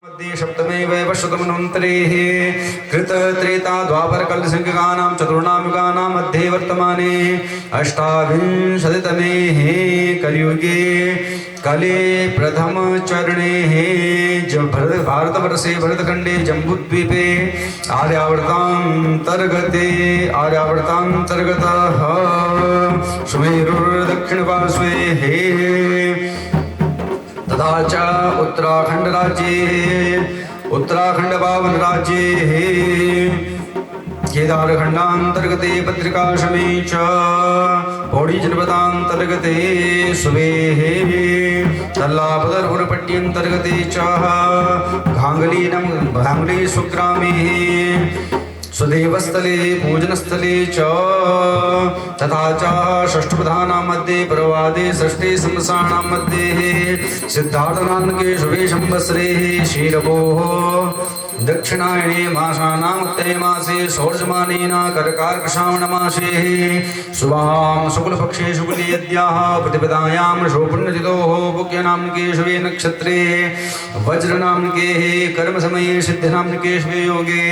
मध्ये सप्तमे वैवस्वतमन्वन्तरे कृत त्रेता द्वापर कलसंख्यकानां चतुर्णां युगानां मध्ये वर्तमाने अष्टाविंशतितमे कलियुगे कले प्रथम चरणे भारतवर्षे भरतखंडे जम्बूद्वीपे आर्यावर्तान्तर्गतः सुमेरुर्दक्षिणपार्श्वे तथा च उत्तराखंड पावन राज्ये केदारखंडांतर्गते पत्रिकाश्रमे च पौड़ी जनपदांतर्गते सुबेः तल्लापदरपुरपट्ट्यंतर्गते च घांगली सुग्रामे स्वदेवस्थले पूजनस्थले च तथा च षष्ठप्रधानां मध्ये प्रवादे षष्ठे संवत्सराणां मध्ये सिद्धार्थनामके शुभे संवत्सरे शीरभोः दक्षिणायणे मासानां उत्तरे मासे षोडशमानेन कर्काटकश्रावणमासे शुभां शुक्लपक्षे शुक्लयद्याः प्रतिपदायां शोभुण्यतिथोः पुण्यनामके शुभे नक्षत्रे वज्रनामके कर्मसमये सिद्धिनामके शुभे योगे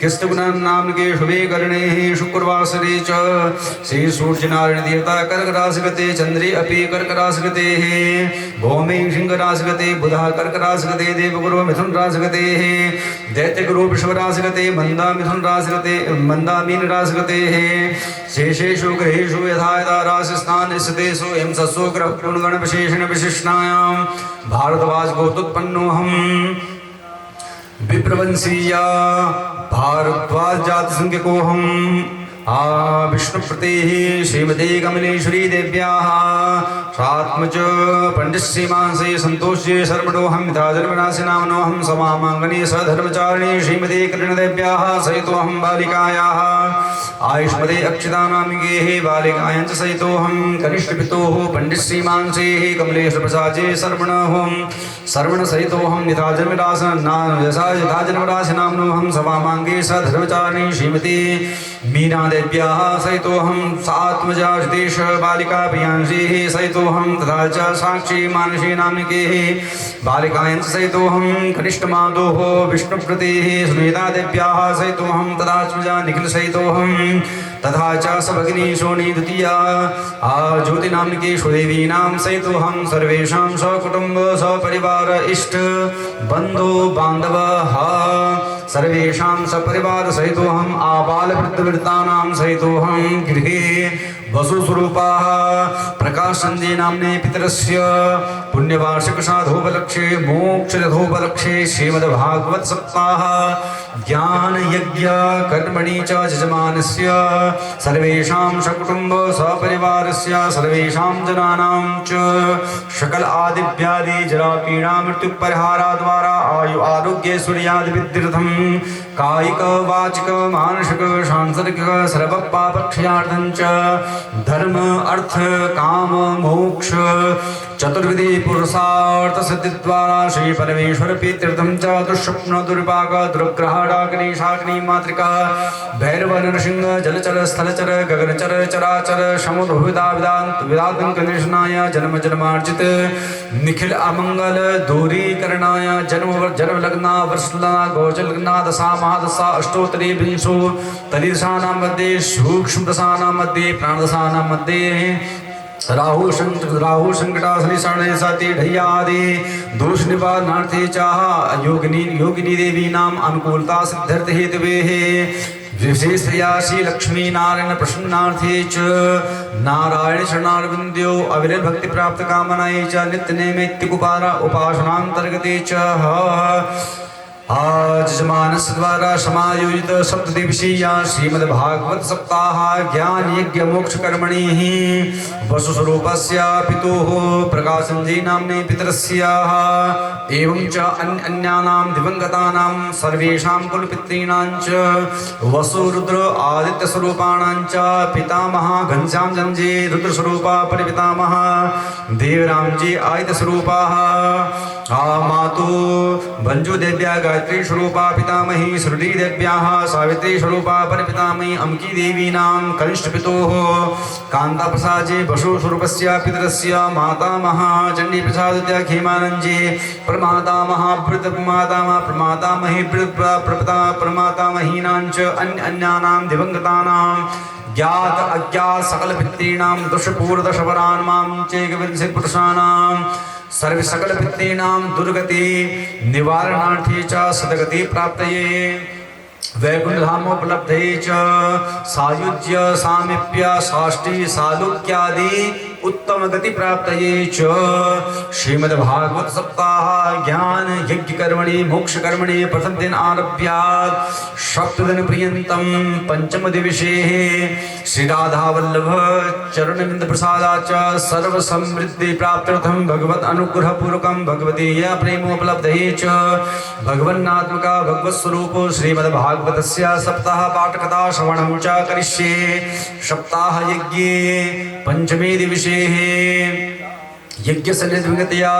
कृष्णगुणनामके शुभे कर्णे शुक्रवासरे च श्री सूर्यनारायण देवता कर्कराशिगते चंद्रे अपि कर्कराशिगते भौमे सिंहराशिगते बुधः कर्कराशिगते देवगुरु मिथुन राशिगते दैत्यगुरु वृषभराशिगते मंदा मिथुन राशिगते मंदा मीन राशिगते शेषेषु ग्रहेषु यथा यथा राशिस्थान स्थितेषु एवं सत्सु ग्रह गुणगण विशेषण विशिष्टायां भारतवाजगोत्पन्नोऽहम् विप्रवंशीया भारद्वाज जाति संज्ञकोऽहम् विष्णुप्रतेः श्रीमते कमलेश्वरी देव्याः सात्मज पंडित श्रीमांसे संतोष्ये शर्मणोऽहं मिथाजन्मनाशि नामनोऽहं समामाङ्गने सधर्मचारिणे श्रीमते कृष्णदेव्याः सहितोऽहं बालिकायाः आयुष्मते अक्षितानामिकेः बालिकायां च सहितोऽहं कनिष्ठपितोः पंडित श्रीमांसेः कमलेश्वर प्रसादे शर्मण सहितोऽहं यथाजन्मराशि नामनोऽहं समामाङ्गे सधर्मचारिणे श्रीमते मीना देव्याः सहितोऽहं सात्मजा श्रीदेश बालिका प्रियांशेः सहितोऽहं तथा च साक्षी मानसी नामिकेः बालिकायां सहितोऽहं कनिष्ठमातोः विष्णुप्रतेः सुनीता देव्याः सहितोऽहं तथात्मजा निखिल सहितोऽहं तथा च सभगिनी सोनी द्वितीया ज्योतिनामिके सुदेवीनां सहितोऽहं सर्वेषां सकुटुम्ब सपरिवार इष्ट बन्धु बान्धवः सर्वेषां सपरिवार सहितोऽहं आबालवृद्धवृत्तानां सहितोऽहं गृहे वसुस्वरूपाः प्रकाशचन्द्रे नाम्ने पितरस्य पुण्यवार्षिक साधोपलक्षे मोक्षरथोपलक्षे श्रीमद्भागवत सप्ताह ज्ञान यज्ञ कर्मणि च यजमानस्य सर्वेषां सकुटुम्ब सपरिवारस्य सर्वेषां जनानां च सकल आदिव्याधि जरा पीडा मृत्यु परिहाराद्वारा आयु आरोग्य सूर्यादि विद्यर्थं कायिक वाचिक मानसिक सांसर्गिक सर्व पापक्षयार्थं च धर्म अर्थ काम मोक्ष चतुर्विधि पुरुषार्थ सिद्धि द्वारा श्री परमेश्वर प्रीत्यर्थं च दुष्स्वप्न दुर्भाग दुर्ग्रह डाकिनी शाकिनी मातृका भैरव नरसिंह जलचर स्थलचर गगनचर चराचर समुद्र विदातंक निशनाय जन्म जन्मार्जित निखिल अमंगल दूरीकरणाय जन्म लग्ना वर्षलग्ना गोचलग्ना दशा महादशा अष्टोत्तरी विंशो तलिदशानां मध्ये सूक्ष्म दशानां मध्ये प्राणदशानां मध्ये राहु संकटासनि शरणे सति ढय्यादि दोष निवारणार्थे चाह योगिनी देवी नाम अनुकूलता सिद्ध्यर्थ हेतवे विशेषया श्री लक्ष्मी नारायण प्रसन्नार्थे च नारायण शरणारविंद्यो अविरल भक्ति प्राप्त कामनाये च नित्य नैमित्तिक उपासनांतर्गते च आज मानस द्वारा समायोजित सप्तदिवसीया श्रीमद्भागवत सप्ताह ज्ञान यज्ञ मोक्ष कर्मणि वसुस्वरूपस्य पितुः प्रकाशञ्जी नाम्ने पितरस्य एवं च अन्यानां दिवंगतानां सर्वेषां कुलपितॄणां च वसुरुद्र आदित्य स्वरूपाणां च पितामह घनश्यामजी रुद्रस्वरूपा परिपितामह देवरामजी आदित्य स्वरूपाः मातु भंजु देव्या गायत्री स्वरूपा पितामही सुरली देव्याः सावित्री स्वरूपा परपितामही अम्की देवीनां कनिष्ठ पितोः कान्ताप्रसादे वसु स्वरूपस्य पितरस्य मातामहा चण्डी प्रसादत्या खेमानंजे प्रमातामह प्रमातामह प्रमातामही प्रमातामहीनांच अन्यानां दिवंगतानां ज्ञात अज्ञात सकल पितॄणां दशपूर्वदशवरान्मां चैकविंशति पुरुषाणां सर्व सकल पितॄणां दुर्गति निवारणार्थे च सद्गति प्राप्तये वैकुंठधामोपलब्धये च सायुज्य सामीप्य साष्टि सालुक्यादि उत्तम गति प्राप्तये च श्रीमद्भागवत सप्ताह ज्ञान यज्ञ कर्मणि मोक्ष कर्मणि प्रथम दिन आरभ्य सप्तदिन पर्यन्तं पंचम दिवसे श्री राधा वल्लभ चरणविंद प्रसादाच सर्व समृद्धि प्राप्त्यर्थं भगवत अनुग्रह पूर्वकं भगवती प्रेमोपलब्धये च भगवन्नात्मका भगवत स्वरूप श्रीमद्भागवतस्य सप्ताह पाठकथा श्रवणं च करिष्ये सप्ताह यज्ञे पंचमे दिवसे यज्ञ सन्निधिगतया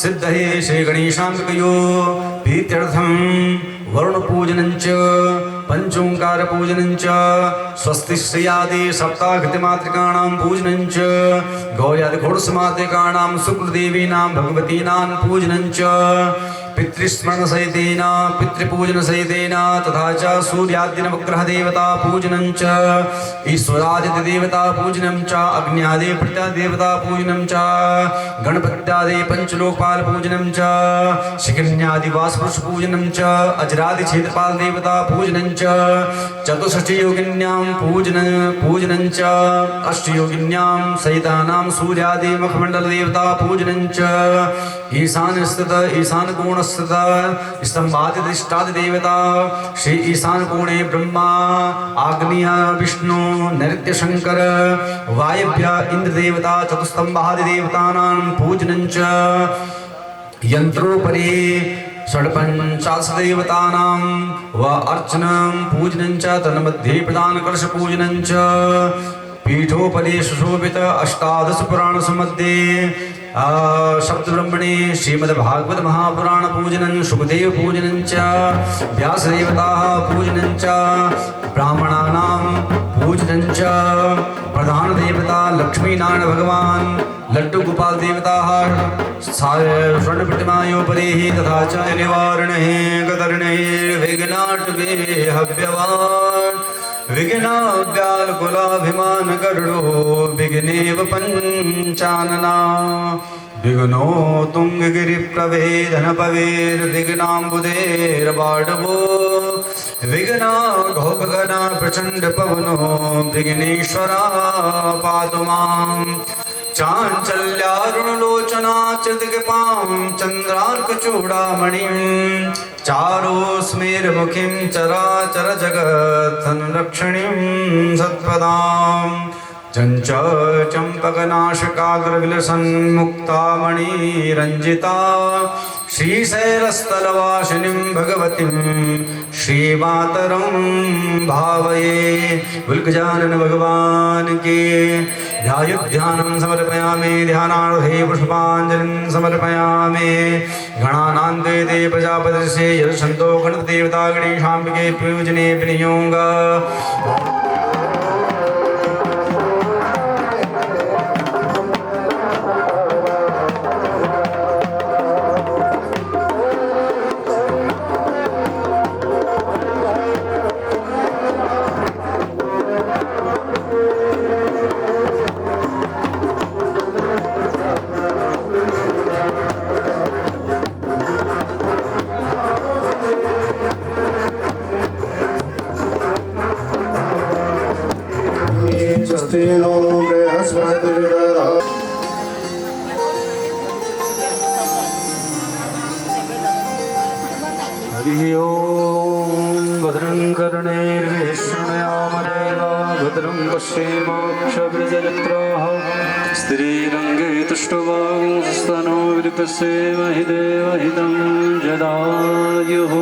सिद्धये श्री गणेशाम्बिकयो प्रीत्यर्थं वरुण पूजनं च पंचोंकार पूजनं च स्वस्ति श्रियादि सप्ताहकृतिमातृकाणां पूजनं च गौयादि घोड़समातृकाणां शुक्लदेवीनां भगवतीनां पूजनं च पितृस्मरण सहितेन पितृपूजन सहितेन तथा च सूर्यादि नवग्रह देवता पूजनं च ईश्वरादित्य देवता पूजनं च अग्न्यादि प्रत्यादेवता पूजनं च गणपत्यादि पंचलोकपाल पूजनं च शिखन्यादि वासपुरुष पूजनं च अजरादि क्षेत्रपाल देवता पूजनं च चतुष्षष्टि योगिन्यां पूजनं च अष्टयोगिन्यां सहितानां सूर्यादि मुखमंडल देवता पूजनं च ईशान स्थित ईशान कोण स्थित स्तंभादिष्टादि देवता श्री ईशान कोणे ब्रह्मा आग्नेय विष्णु नैऋत्य शंकर वायव्य इंद्र देवता चतुस्तंभादि देवतानां पूजनं च यंत्रोपरि षड्पंचाशत् देवतानां व अर्चनं पूजनं च तन्मध्ये प्रधान कलश पूजनं च पीठोपरि सुशोभित अष्टादश पुराण मध्ये सप्तब्रह्मणे श्रीमद्भागवत महापुराण पूजनं सुखदेव पूजनं च व्यासदेवताः पूजनं च ब्राह्मणानां पूजनं च प्रधान देवता लक्ष्मीनारायण भगवान लड्डू गोपाल देवताः स्वर्ण प्रतिमायोपरि तथा च निवारणे गदर्णे विघ्नाटवे हव्यवान् विघ्नाव्याकुलाभिमान गरुडो विघ्नेव पञ्चानना विघ्नो तुङ्गगिरिप्रभेदनपवेर्विघ्नाम्बुधेर्बाडवो विघ्ना घोगगना प्रचण्ड पवनो विघ्नेश्वरा पातु माम् चाञ्चल्यारुणलोचना च दिग्पां चन्द्रार्कचूडामणिं चारोस्मेर्मुखीं चराचर जगत्संरक्षणीं सत्पदां चञ्च चम्पकनाशकाग्रविलसन्मुक्तामणिरञ्जिता श्रीशैलस्थलवासिनीं भगवतीं श्रीमातरं भावये बुल्गजानन भगवान के ध्यानं समर्पयामि ध्यानार्थे पुष्पाञ्जलिं समर्पयामि गणानान्ते ते प्रजापतिर्षे यदुषन्तो गणदेवता गणेशाम्बिके पूजने विनियोग हरि ओम भद्रं कर्णैर्विष्णुयामदेवा भद्रं पश्येमाक्षभिर्यजत्राः स्त्रीरङ्गे तुष्टुवांस्तनो विलिपसेमहि देवहितं जदायुः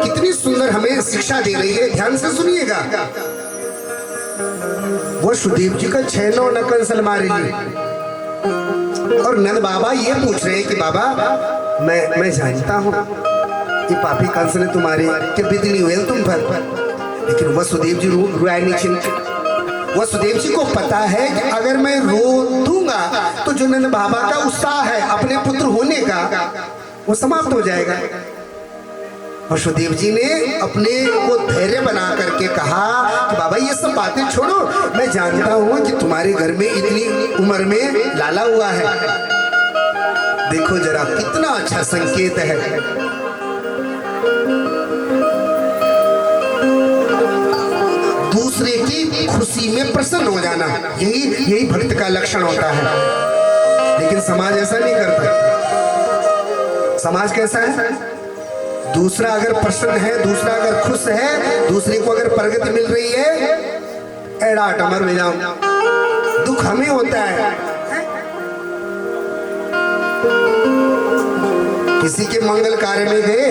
कितनी सुंदर हमें शिक्षा दे रही है, ध्यान से सुनिएगा। वो सुदेव जी का 6-9 नकल मारे ली और नंद बाबा ये पूछ रहे हैं कि बाबा मैं जानता हूँ कि पापी कंस ने तुम्हारे के बिदनी हुए तुम पर, लेकिन वसुदेव जी रुआए नहीं चिंतित। वसुदेव जी को पता है कि अगर मैं रो दूंगा तो जो नंद बाबा का उत्साह है अपने पुत्र होने का वो समाप्त हो जाएगा। वसुदेव जी ने अपने को धैर्य बना करके कहा कि बाबा ये सब बातें छोड़ो, मैं जानता हूँ कि तुम्हारे घर में इतनी उम्र में लाला हुआ है। देखो जरा कितना अच्छा संकेत है। दूसरे की खुशी में प्रसन्न हो जाना, यही भक्त का लक्षण होता है। लेकिन समाज ऐसा नहीं करता। समाज कैसा है? दूसरा अगर प्रसन्न है, दूसरा अगर खुश है, दूसरे को अगर प्रगति मिल रही है, एड़ा अमर में जाऊं, दुख हमें होता है। किसी के मंगल कार्य में गए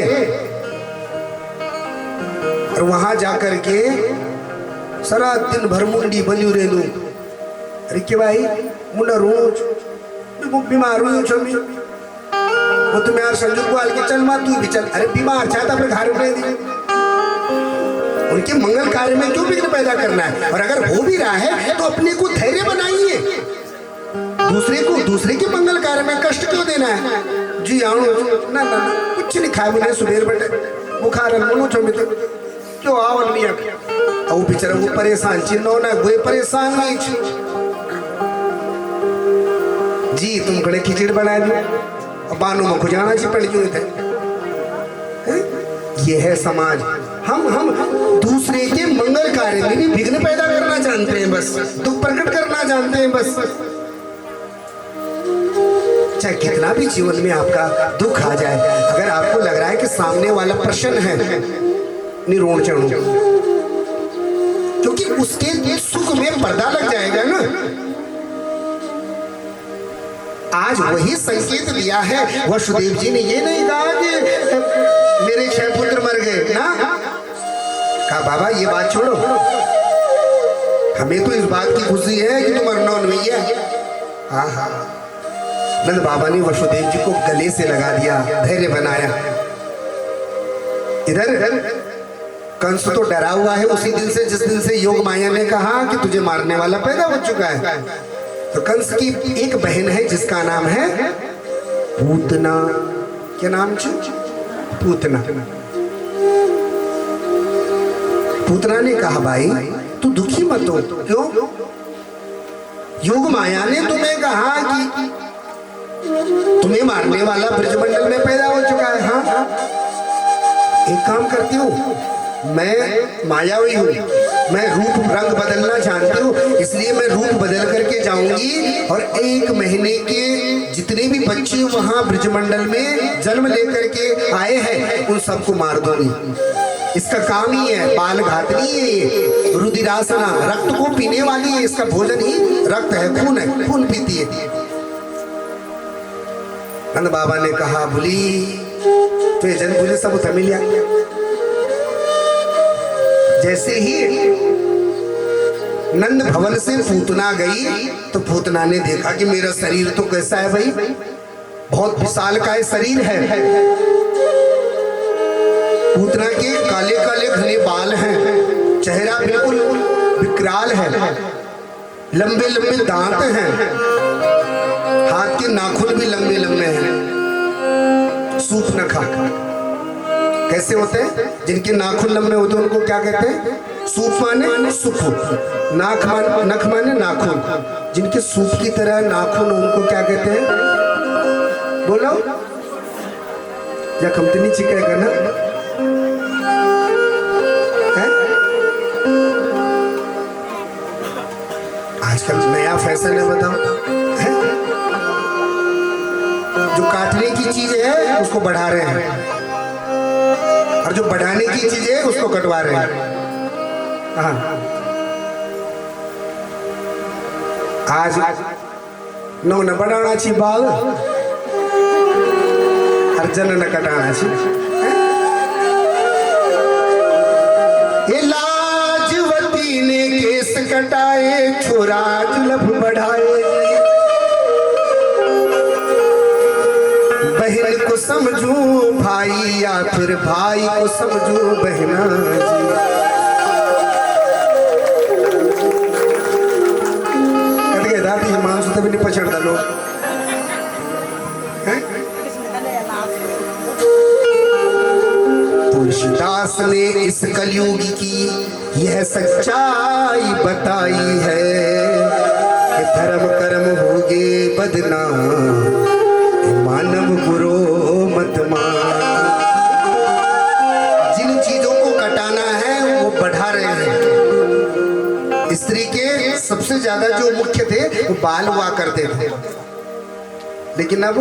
और वहां जाकर के सारा दिन भर मुंडी बनी रेलू, अरे के भाई मुंडा रोज बीमार हुई छमी, वो तुम्हें यार संजू को आल के चल मार, तू भी चल, अरे बीमार चाहता अपने घर में दी। उनके मंगल कार्य में क्यों विघ्न पैदा करना है? और अगर हो भी रहा है तो अपने को धैर्य बनाइए। दूसरे के मंगल कार्य में कष्ट क्यों देना है? जी आओ ना ना कुछ नहीं खाए मुझे सुबह बेटे बुखार मनो छो तो क्यों आओ लिया अब बेचारा वो परेशान चिन्हो ना वो परेशान नहीं जी तुम कड़े खिचड़ी बना दी बानों में खुजाना जी पड़ क्यों थे। ये है समाज। हम दूसरे के मंगल कार्य में भी विघ्न पैदा करना जानते हैं, बस दुख प्रकट करना जानते हैं। बस चाहे कितना भी जीवन में आपका दुख आ जाए, अगर आपको लग रहा है कि सामने वाला प्रसन्न है, निरोण चढ़ो, क्योंकि उसके सुख में पर्दा लग जाएगा ना। आज वही संकेत दिया है वसुदेव जी ने। ये नहीं कहा कि मेरे 6 पुत्र मर गए ना, कहा बाबा ये बात छोड़ो, हमें तो इस बात की खुशी है कि तुम अर्नौन में है। हाँ हाँ, नंद बाबा ने वसुदेव जी को गले से लगा दिया, धैर्य बनाया। इधर कंस तो डरा हुआ है उसी दिन से जिस दिन से योग माया ने कहा कि तुझे मारने वाला पैदा हो चुका है। तो कंस की एक बहन है जिसका नाम है पूतना। क्या नाम है? पूतना। पूतना ने कहा भाई तू दुखी मत हो। क्यों? योग माया ने तुम्हें कहा कि तुम्हें मारने वाला ब्रजमंडल में पैदा हो चुका है। हाँ एक काम करती हूँ, मैं मायावी हूँ, मैं रूप रंग बदलना जानती हूँ, इसलिए मैं रूप बदल करके जाऊंगी और 1 महीने के जितने भी बच्चे वहां ब्रजमंडल में जन्म लेकर के आए हैं उन सबको मार दूंगी। इसका काम ही है, बाल घातनी है ये, रुधिरासना, रक्त को पीने वाली है, इसका भोजन ही रक्त है, खून पीती है। नंद बाबा ने कहा बोली तो ये जन बोले सब तमिलिया। जैसे ही नंद भवन से पूतना गई तो पूतना ने देखा कि मेरा शरीर तो कैसा है भाई, बहुत विशाल का शरीर है। पूतना के काले काले घने बाल हैं, चेहरा बिल्कुल विकराल है, लंबे लंबे दांत हैं, हाथ के नाखून भी लंबे लंबे हैं, सूप नखा। कैसे होते हैं? जिनके नाखून लंबे होते हैं उनको क्या कहते हैं? सूप माने सुप, नख माने नाखून। जिनके सूप की तरह नाखून उनको क्या कहते हैं? बोलो या कंपनी चिकेगा ना है? आजकल नया फैशन है, बताओ है? जो काटने की चीज है उसको बढ़ा रहे हैं और जो बढ़ाने की चीज है उसको कटवा रहे हैं। हाँ, आज नौ न बढ़ाना ची बाल हर जन न कटाना ची। ये लाजवती ने केस कटाए, छोरा जुल्फ बढ़ाए, बहन को समझू भाई या फिर भाई को समझू बहना जी। कदे दादी मानसु तभी नहीं पछड़ता लोग। तुलसीदास ने इस कलयुग की यह सच्चाई बताई है कि धर्म कर्म होगे बदनाम, मानव गुरु मत मान। जिन चीजों को कटाना है वो बढ़ा रहे हैं। स्त्री के सबसे ज्यादा जो मुख्य थे वो बाल हुआ करते थे, लेकिन अब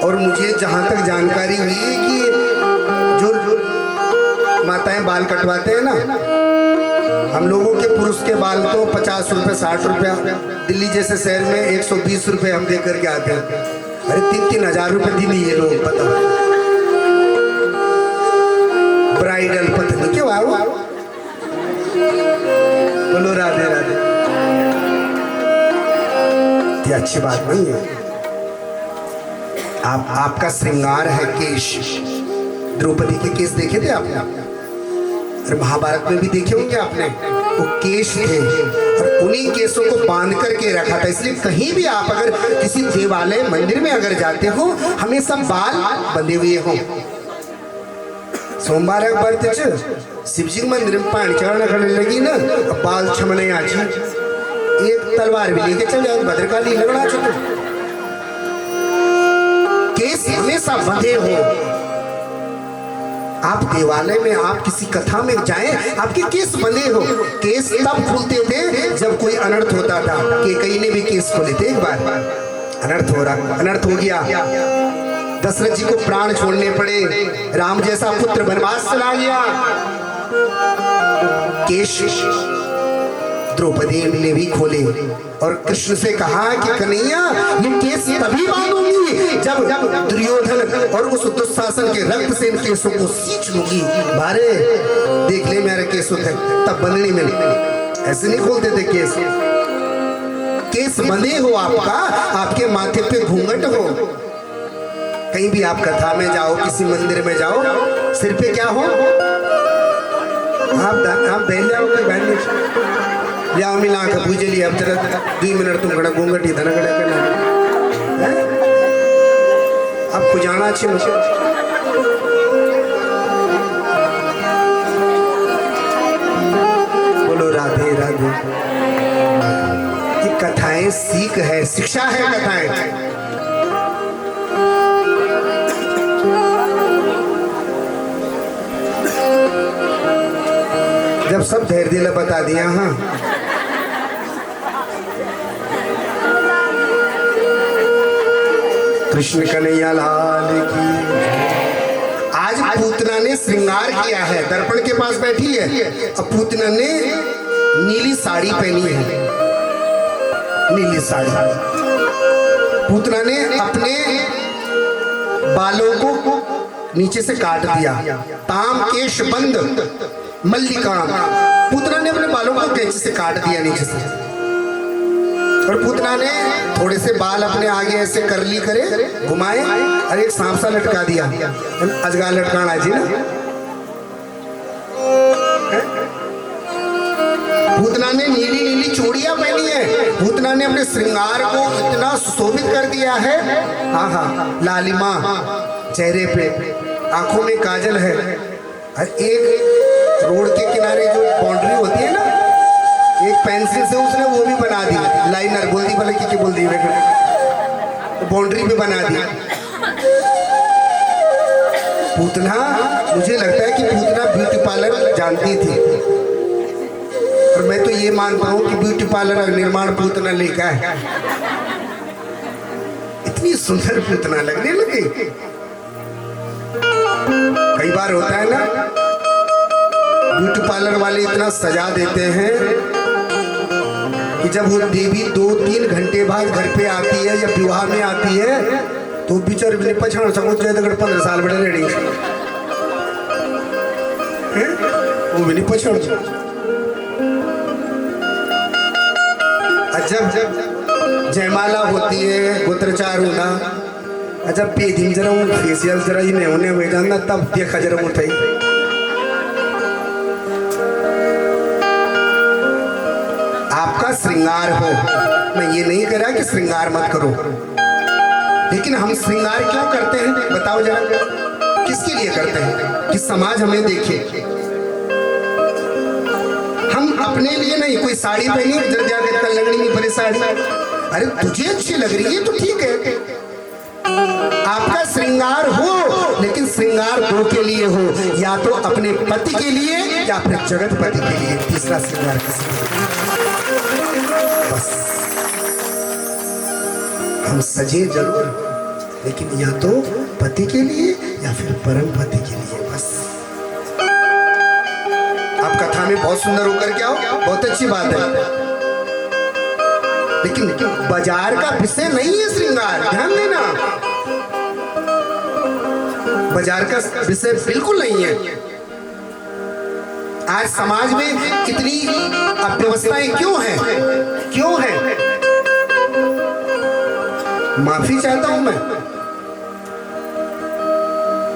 और मुझे जहां तक जानकारी हुई है कि जो माताएं बाल कटवाते हैं ना, हम लोगों के पुरुष के बाल तो 50 रुपए 60 रुपया, दिल्ली जैसे शहर में 120 रुपए हम दे करके आते हैं। अरे 3-3 हजार रुपए दिन ये लोग, पता ब्राइडल पत्नी क्यों आओ। बोलो राधे राधे। ये अच्छी बात नहीं है। आपका श्रृंगार है केश। द्रौपदी के केस देखे थे आपने? अरे महाभारत में भी देखे होंगे आपने, वो केश थे और उन्हीं केसों को बांध करके रखा था। इसलिए कहीं भी आप अगर किसी देवालय मंदिर में अगर जाते हो हमेशा बाल बंधे हुए हो। सोमवार शिव जी मंदिर में पानी चढ़ाने खड़े लगी ना, बाल छमने आज एक तलवार भी लेके चल जाए, भद्रकाली लगना चाहिए। केस हमेशा बंधे हो। आप देवालय में, आप किसी कथा में जाएं, आपके केस बंधे हो। केस तब खुलते थे जब कोई अनर्थ होता था। केकई ने भी केस खोले थे। एक बार अनर्थ हो गया, दशरथ जी को प्राण छोड़ने पड़े, राम जैसा पुत्र वनवास चला गया। केश द्रौपदी ने भी खोले और कृष्ण से कहा कि कन्हैया ये केस तभी बांधूंगी जब दुर्योधन और उस दुशासन के रक्त से इन केसों को सींच लूंगी। भारे देख ले मेरे केस होते तब बंधनी में, ऐसे नहीं खोलते थे केस। केस बंधे हो आपका, आपके माथे पे घूंघट हो। कहीं भी आप कथा में जाओ, किसी मंदिर में जाओ, सिर पे क्या हो? आप दे जाओ मिला के पूजे लिया। अब जरा 2 मिनट तुम कड़ा घूंघट ही धना कड़ा करना है। आपको जाना अच्छी मुझे बोलो राधे राधे। ये कथाएं सीख है, शिक्षा है कथाएं। सब धैर्य दिला बता दिया। हाँ, कृष्ण कन्हैया लाल की। आज पूतना ने श्रृंगार किया है, दर्पण के पास बैठी है। अब पूतना ने नीली साड़ी पहनी है, नीली साड़ी। पूतना ने अपने बालों को नीचे से काट दिया, ताम केश बंद मल्लिकाम। पूतना ने अपने बालों को कैंची से काट दिया नीचे से, और पूतना ने थोड़े से बाल अपने आगे ऐसे करली करे घुमाए और एक सांप सा लटका दिया, अजगार लटकाना जी ना। पूतना ने नीली नीली चूड़ियां पहनी है। पूतना ने अपने श्रृंगार को इतना सुशोभित कर दिया है। हाँ हाँ, लालिमा चेहरे पे, आंखों में काजल है। एक रोड के किनारे जो बाउंड्री होती है ना, एक पेंसिल से उसने वो भी बना दी, लाइनर बोल दी, भले की बोल दी, बाउंड्री भी बना दी। पूतना, मुझे लगता है कि पूतना ब्यूटी पार्लर जानती थी, और मैं तो ये मानता हूँ कि ब्यूटी पार्लर निर्माण पूतना लेकर है। इतनी सुंदर पूतना लगने लगी। कई बार होता है ना, ब्यूटी पार्लर वाले इतना सजा देते हैं कि जब वो देवी 2-3 घंटे बाद घर पे आती है या विवाह में आती है तो बिचार भी पछाड़ सको 15 साल बड़े रेडी वो भी नहीं पछाड़। जब जयमाला होती है, गोत्रचार होना, अच्छा बेदिन जरा फेसियल जरा ही होने हुए जाना, तब देखा जरा उठाई। आपका श्रृंगार हो, मैं ये नहीं कह रहा कि श्रृंगार मत करो, लेकिन हम श्रृंगार क्यों करते हैं बताओ जरा, किसके लिए करते हैं? कि समाज हमें देखे। हम अपने लिए नहीं, कोई साड़ी पहनी जरा जाकर लगनी नहीं पड़े साड़ी, अरे तुझे अच्छी लग रही है तो ठीक है। आपका श्रृंगार हो, लेकिन श्रृंगार दो के लिए हो, या तो अपने पति के लिए या फिर जगत पति के लिए। तीसरा श्रृंगार किसी बस हम सजे जरूर, लेकिन या तो पति के लिए या फिर परम पति के लिए। बस आप कथा में बहुत सुंदर होकर के आओ, बहुत अच्छी बात है, लेकिन बाजार का विषय नहीं है श्रृंगार, ध्यान देना। बाजार का विषय बिल्कुल नहीं है। आज समाज में इतनी अव्यवस्थाएं क्यों हैं? क्यों है? माफी चाहता हूं मैं।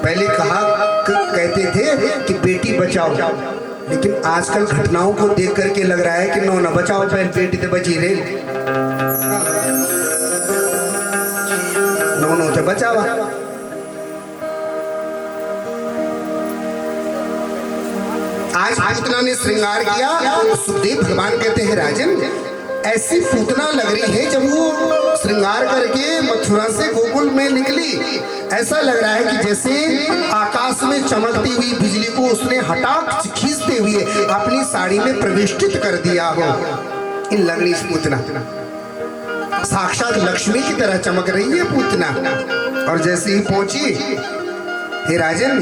पहले कहते थे कि बेटी बचाओ, लेकिन आजकल घटनाओं को देख करके लग रहा है कि नो ना बचाओ, पहले बेटी तो बची रे, नो तो बचावा। आज पूतना ने श्रृंगार किया तो सुखदेव भगवान कहते हैं राजन, ऐसी पूतना लग रही है जब वो श्रृंगार करके मथुरा से गोकुल में निकली, ऐसा लग रहा है कि जैसे आकाश में चमकती हुई बिजली को उसने हटाक खींचते हुए अपनी साड़ी में प्रविष्टित कर दिया हो। इन लग रही पूतना साक्षात लक्ष्मी की तरह चमक रही है पूतना। और जैसे ही पहुंची, हे राजन,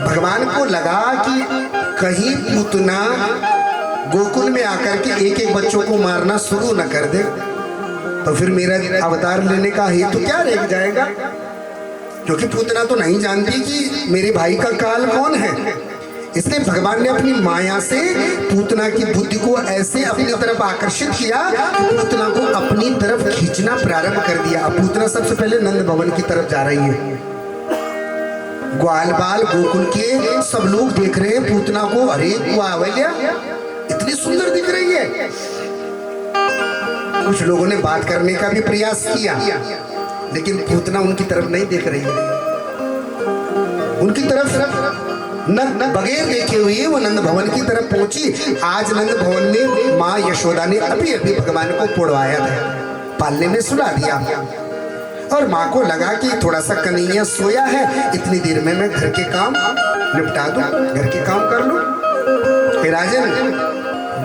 भगवान को लगा कि कहीं पूतना गोकुल में आकर के एक एक बच्चों को मारना शुरू न कर दे, तो फिर मेरा अवतार लेने का हेतु क्या रह जाएगा। क्योंकि पूतना तो नहीं जानती कि मेरे भाई का काल कौन है, इसलिए भगवान ने अपनी माया से पूतना की बुद्धि को ऐसे अपनी तरफ आकर्षित किया कि पूतना को अपनी तरफ खींचना प्रारंभ कर दिया। अब पूतना सबसे पहले नंद भवन की तरफ जा रही है। ग्वाल बाल गोकुल के सब लोग देख रहे हैं पूतना को, अरे वो अवल्या इतनी सुंदर दिख रही है। कुछ लोगों ने बात करने का भी प्रयास किया, लेकिन पूतना उनकी तरफ नहीं देख रही है। उनकी तरफ न बगैर देखे हुए वो नंद भवन की तरफ पहुंची। आज नंद भवन में माँ यशोदा ने अभी अभी भगवान को पुड़वाया था, पालने में सुला दिया, और माँ को लगा कि थोड़ा सा कन्हैया सोया है, इतनी देर में मैं घर के काम निपटा दूं, घर के काम कर लूं। राजन,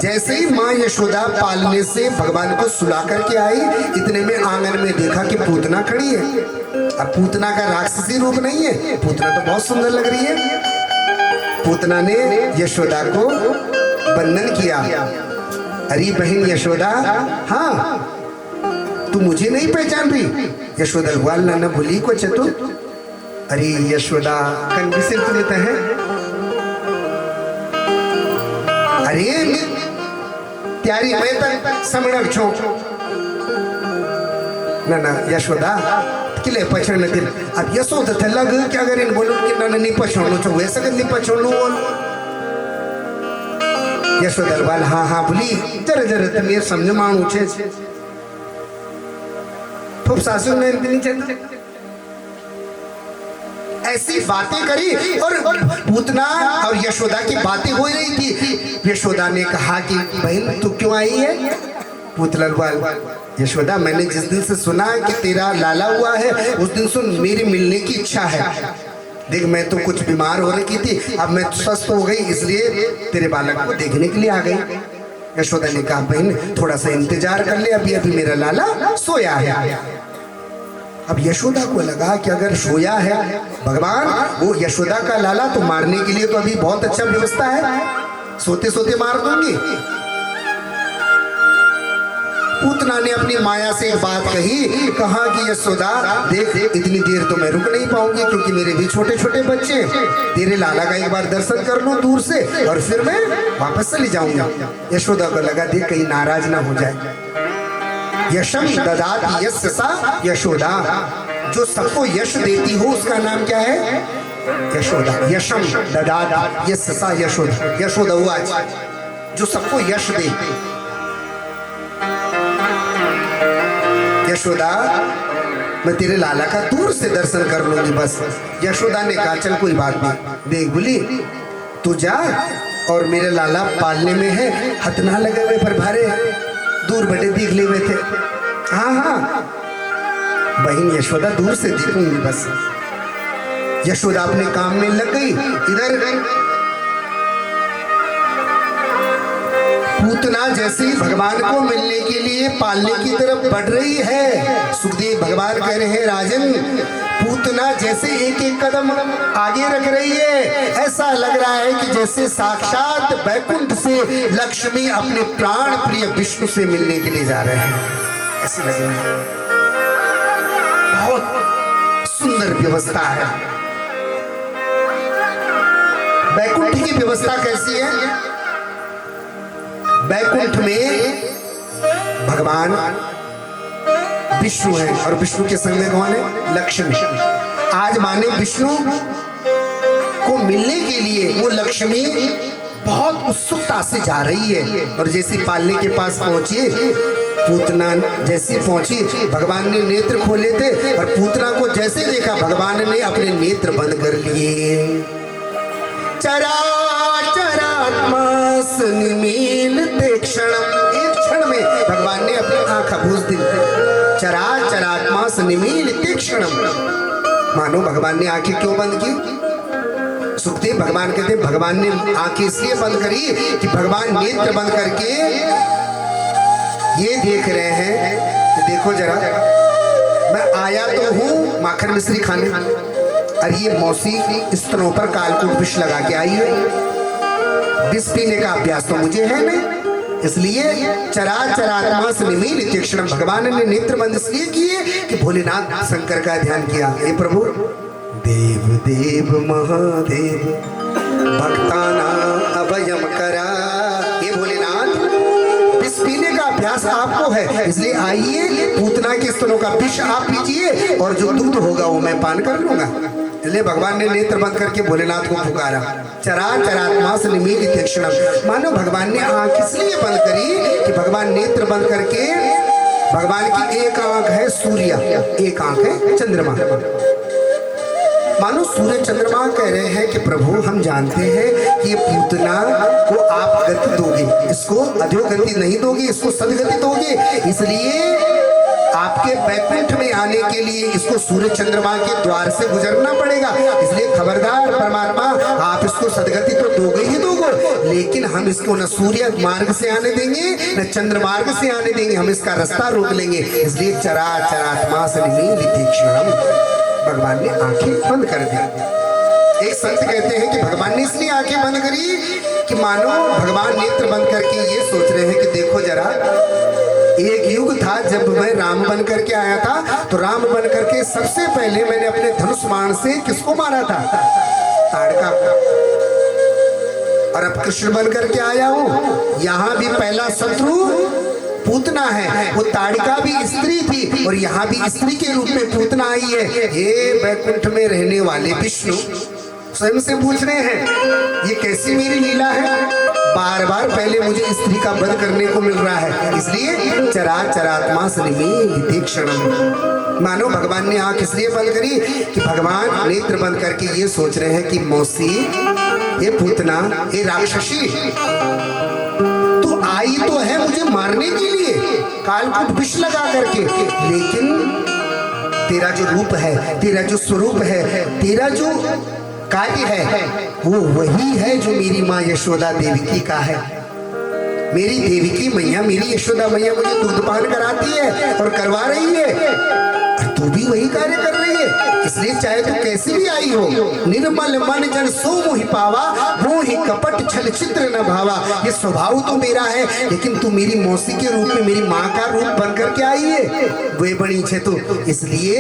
जैसे ही माँ यशोदा पालने से भगवान को सुला करके आई, इतने में आंगन में देखा कि पूतना खड़ी है। अब पूतना का राक्षसी रूप नहीं है, पूतना तो बहुत सुंदर लग रही है। पूतना ने यशोदा को वंदन किया। अरे बहन यशोदा, हाँ तू मुझे नहीं पहचान रही? यशोदा ग्वाल ना भूली को चतु। अरे यशोदा कन विसिर तो लेते हैं। अरे त्यारी मैं तक समणक छो ना यशोदा किले पछड़ न दिल। अब यशोदा थे लग क्या अगर इन बोलो कि ना नहीं पछोड़नो छो वैसे कद नहीं पछोड़नो बोल। यशोदा ग्वाल हाँ बोली जरा जरा तुम ये समझ मानू छे। खूब सासू ने ऐसी बातें करी और पूतना और यशोदा की बातें हो रही थी। यशोदा ने कहा कि बहन तू क्यों आई है? पूतना बोल यशोदा मैंने जिस दिन से सुना कि तेरा लाला हुआ है उस दिन से मेरी मिलने की इच्छा है। देख मैं तो कुछ बीमार हो रही थी, अब मैं स्वस्थ हो गई इसलिए तेरे बालक को देखने के लिए आ गई। यशोदा ने कहा बहन थोड़ा सा इंतजार कर ले, अभी अभी मेरा लाला सोया है। अब यशोदा को लगा कि अगर सोया है भगवान वो यशोदा का लाला तो मारने के लिए तो अभी बहुत अच्छा व्यवस्था है, सोते सोते मार दूंगी। पूतना ने अपनी माया से एक बात कही, कहा कि यशोदा देख इतनी देर तो मैं रुक नहीं पाऊंगी क्योंकि मेरे भी छोटे छोटे बच्चे। तेरे लाला का एक बार दर्शन कर लूं दूर से और फिर मैं वापस चली जाऊंगा। यशोदा को लगा देख कहीं नाराज ना हो जाए। यशम ददाति यस्य सा यशोदा, जो सबको यश देती हो उसका नाम क्या है? यशोदा। यशम ददाति यस्य सा यशोदा, यशोदा वो आज जो सबको यश दे। यशोदा मैं तेरे लाला का दूर से दर्शन कर लूंगी बस। यशोदा ने कहा चल कोई बात नहीं, देख बोली तू जा और मेरे लाला पालने में है, हथना लगे हुए पर भारे दूर बड़े दिख ले हुए थे। हाँ बहन यशोदा दूर से देखूंगी बस। यशोदा अपने काम में लग गई। इधर पूतना जैसे ही भगवान को मिलने के लिए पालने की तरफ बढ़ रही है, सुखदेव भगवान कह रहे हैं राजन पूतना जैसे एक एक कदम आगे रख रही है, ऐसा लग रहा है कि जैसे साक्षात बैकुंठ से लक्ष्मी अपने प्राण प्रिय विष्णु से मिलने के लिए जा रहे हैं, ऐसे लग रहा है। बहुत सुंदर व्यवस्था है। बैकुंठ की व्यवस्था कैसी है? बैकुंठ में भगवान विष्णु है और विष्णु के संग में कौन है? लक्ष्मी। आज माने विष्णु को मिलने के लिए वो लक्ष्मी बहुत उत्सुकता से जा रही है और जैसे पालने के पास पहुंची पूतना जैसे पहुंची भगवान ने नेत्र खोले थे और पूतना को जैसे देखा भगवान ने अपने नेत्र बंद कर लिए। चराचरात्मा सन्मीलते क्षणम, एक क्षण में भगवान ने अपनी आंख बूझ दी। चराचरात्मा सन्मीलते क्षणम, मानो भगवान ने आंखें क्यों बंद की? सुखदेव भगवान कहते भगवान ने आंखें इसलिए बंद करी कि भगवान नेत्र बंद करके ये देख रहे हैं कि देखो जरा मैं आया तो हूँ माखन मिश्री खाने, और ये मौसी स्तनों पर कालकूट विष लगा के आई है। विष पीने का अभ्यास तो मुझे है नहीं, इसलिए चराचरात्मा से निमीलित क्षण भगवान ने नेत्र बंद इसलिए किए कि भोलेनाथ शंकर का ध्यान किया। हे प्रभु देव देव महादेव भक्ताना अभयम करा। हे भोलेनाथ विष पीने का अभ्यास आपको है, इसलिए आइए पूतना के स्तनों का विष आप पीजिए और जो दूध होगा वो मैं पान कर लूंगा। इसलिए भगवान ने नेत्र बंद करके भोलेनाथ को पुकारा। चराचरात्मा से निमीलित क्षणम, मानो भगवान ने आंख इसलिए बंद करी कि भगवान नेत्र बंद करके, भगवान की एक आंख है सूर्य, एक आंख है चंद्रमा। मानो सूर्य चंद्रमा कह रहे हैं कि प्रभु हम जानते हैं कि ये पूतना को आप गति दोगे, इसको अधोगति नहीं दोगे, इसको सदगति दोगे, इसलिए आपके बैकुंठ में आने के लिए इसको सूर्य चंद्रमा के द्वार से गुजरना पड़ेगा। इसलिए खबरदार परमात्मा, आप इसको सदगति तो दोगे ही दोगे, लेकिन हम इसको न सूर्य मार्ग से आने देंगे न चंद्र मार्ग से आने देंगे, हम इसका रास्ता रोक लेंगे। इसलिए चराचरात्मा सनिमीलितीक्षणम, भगवान ने आंखें बंद कर दी। एक संत कहते हैं कि भगवान ने इसलिए आंखें बंद करी कि मानो भगवान नेत्र बंद करके ये सोच रहे हैं कि देखो जरा, एक युग था जब मैं राम बन करके आया था, तो राम बन करके सबसे पहले मैंने अपने धनुष बाण से किसको मारा था? ताड़का को। और अब कृष्ण बन करके आया हूं, यहां भी पहला शत्रु पूतना है। वो ताड़िका भी स्त्री थी और यहाँ भी स्त्री के रूप में पूतना आई है। ये बैकुंठ में रहने वाले विष्णु स्वयं से पूछ रहे हैं ये कैसी मेरी लीला है, बार बार पहले मुझे स्त्री का वध करने को मिल रहा है। इसलिए चराचरात्मा सनिमीलितीक्षणम, मानो भगवान ने आंख इसलिए बंद करी कि भगवान नेत्र बंद करके ये सोच रहे हैं कि मौसी, ये पूतना, ये राक्षसी तो आई तो है मुझे मारने के लिए, कालकूट विष लगा करके, लेकिन तेरा जो रूप है, तेरा जो स्वरूप है, तेरा जो कार्य है, वो वही है जो मेरी माँ यशोदा देवकी का है। मेरी देवकी मैया, मेरी यशोदा मैया मुझे दूधपान कराती है और करवा रही है, और तू भी वही कार्य कर रही है। इसलिए चाहे तू कैसी भी आई हो, निर्मल मन जन सो मोहि पावा, वो ही कपट छल चित्र न भावा। ये स्वभाव तो मेरा है, लेकिन तू मेरी मौसी के रूप में मेरी माँ का रूप बन करके आई है, वे बड़ी छे तो। इसलिए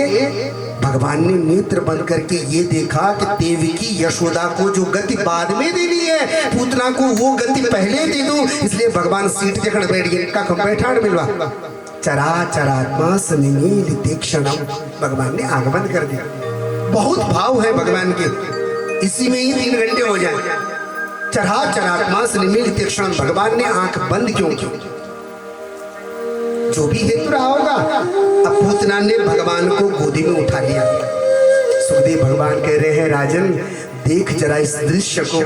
भगवान ने नेत्र बंद करके ये देखा कि देवकी यशोदा को जो गति बाद में देनी है, पूतना को वो गति पहले दे दो। इसलिए भगवान सीट जखड़ बैठ गए, इनका बैठान मिलवा। चराचरात्मा सनिमीलितीक्षणम, भगवान ने आंख बंद कर दिया। बहुत भाव है भगवान के, इसी में ही 3 घंटे हो जाए। चराचरात्मा सनिमीलितीक्षणम, भगवान ने आंख बंद क्यों की? जो भी हेतु रहा होगा। अब पूतना ने भगवान को गोदी में उठा लिया। सुखदेव भगवान कह रहे हैं, राजन देख जरा इस दृश्य को,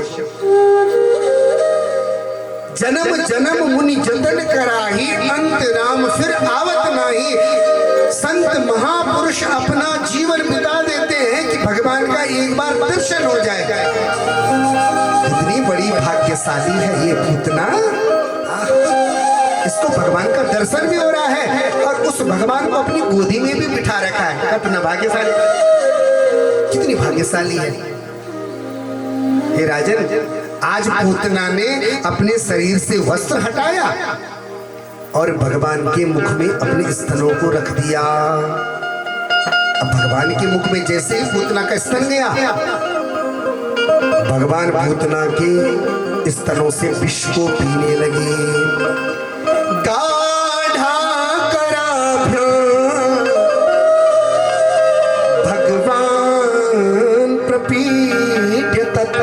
जन्म जन्म मुनि जतन कराही, अंत राम फिर आवत नाही। संत महापुरुष अपना जीवन बिता देते हैं कि भगवान का एक बार दर्शन हो जाए। कितनी बड़ी भाग्यशाली है ये पूतना, इसको भगवान का दर्शन भी हो रहा है और उस भगवान को अपनी गोदी में भी बिठा रखा है। कितना भाग्यशाली, कितनी भाग्यशाली है। हे राजन, आज पूतना ने अपने शरीर से वस्त्र हटाया और भगवान के मुख में अपने स्तनों को रख दिया। अब भगवान के मुख में जैसे ही पूतना का स्तन गया, भगवान पूतना के स्तनों से विष को पीने लगे। गाढ़ा कराभ्याम भगवान प्रपीड्य तत्,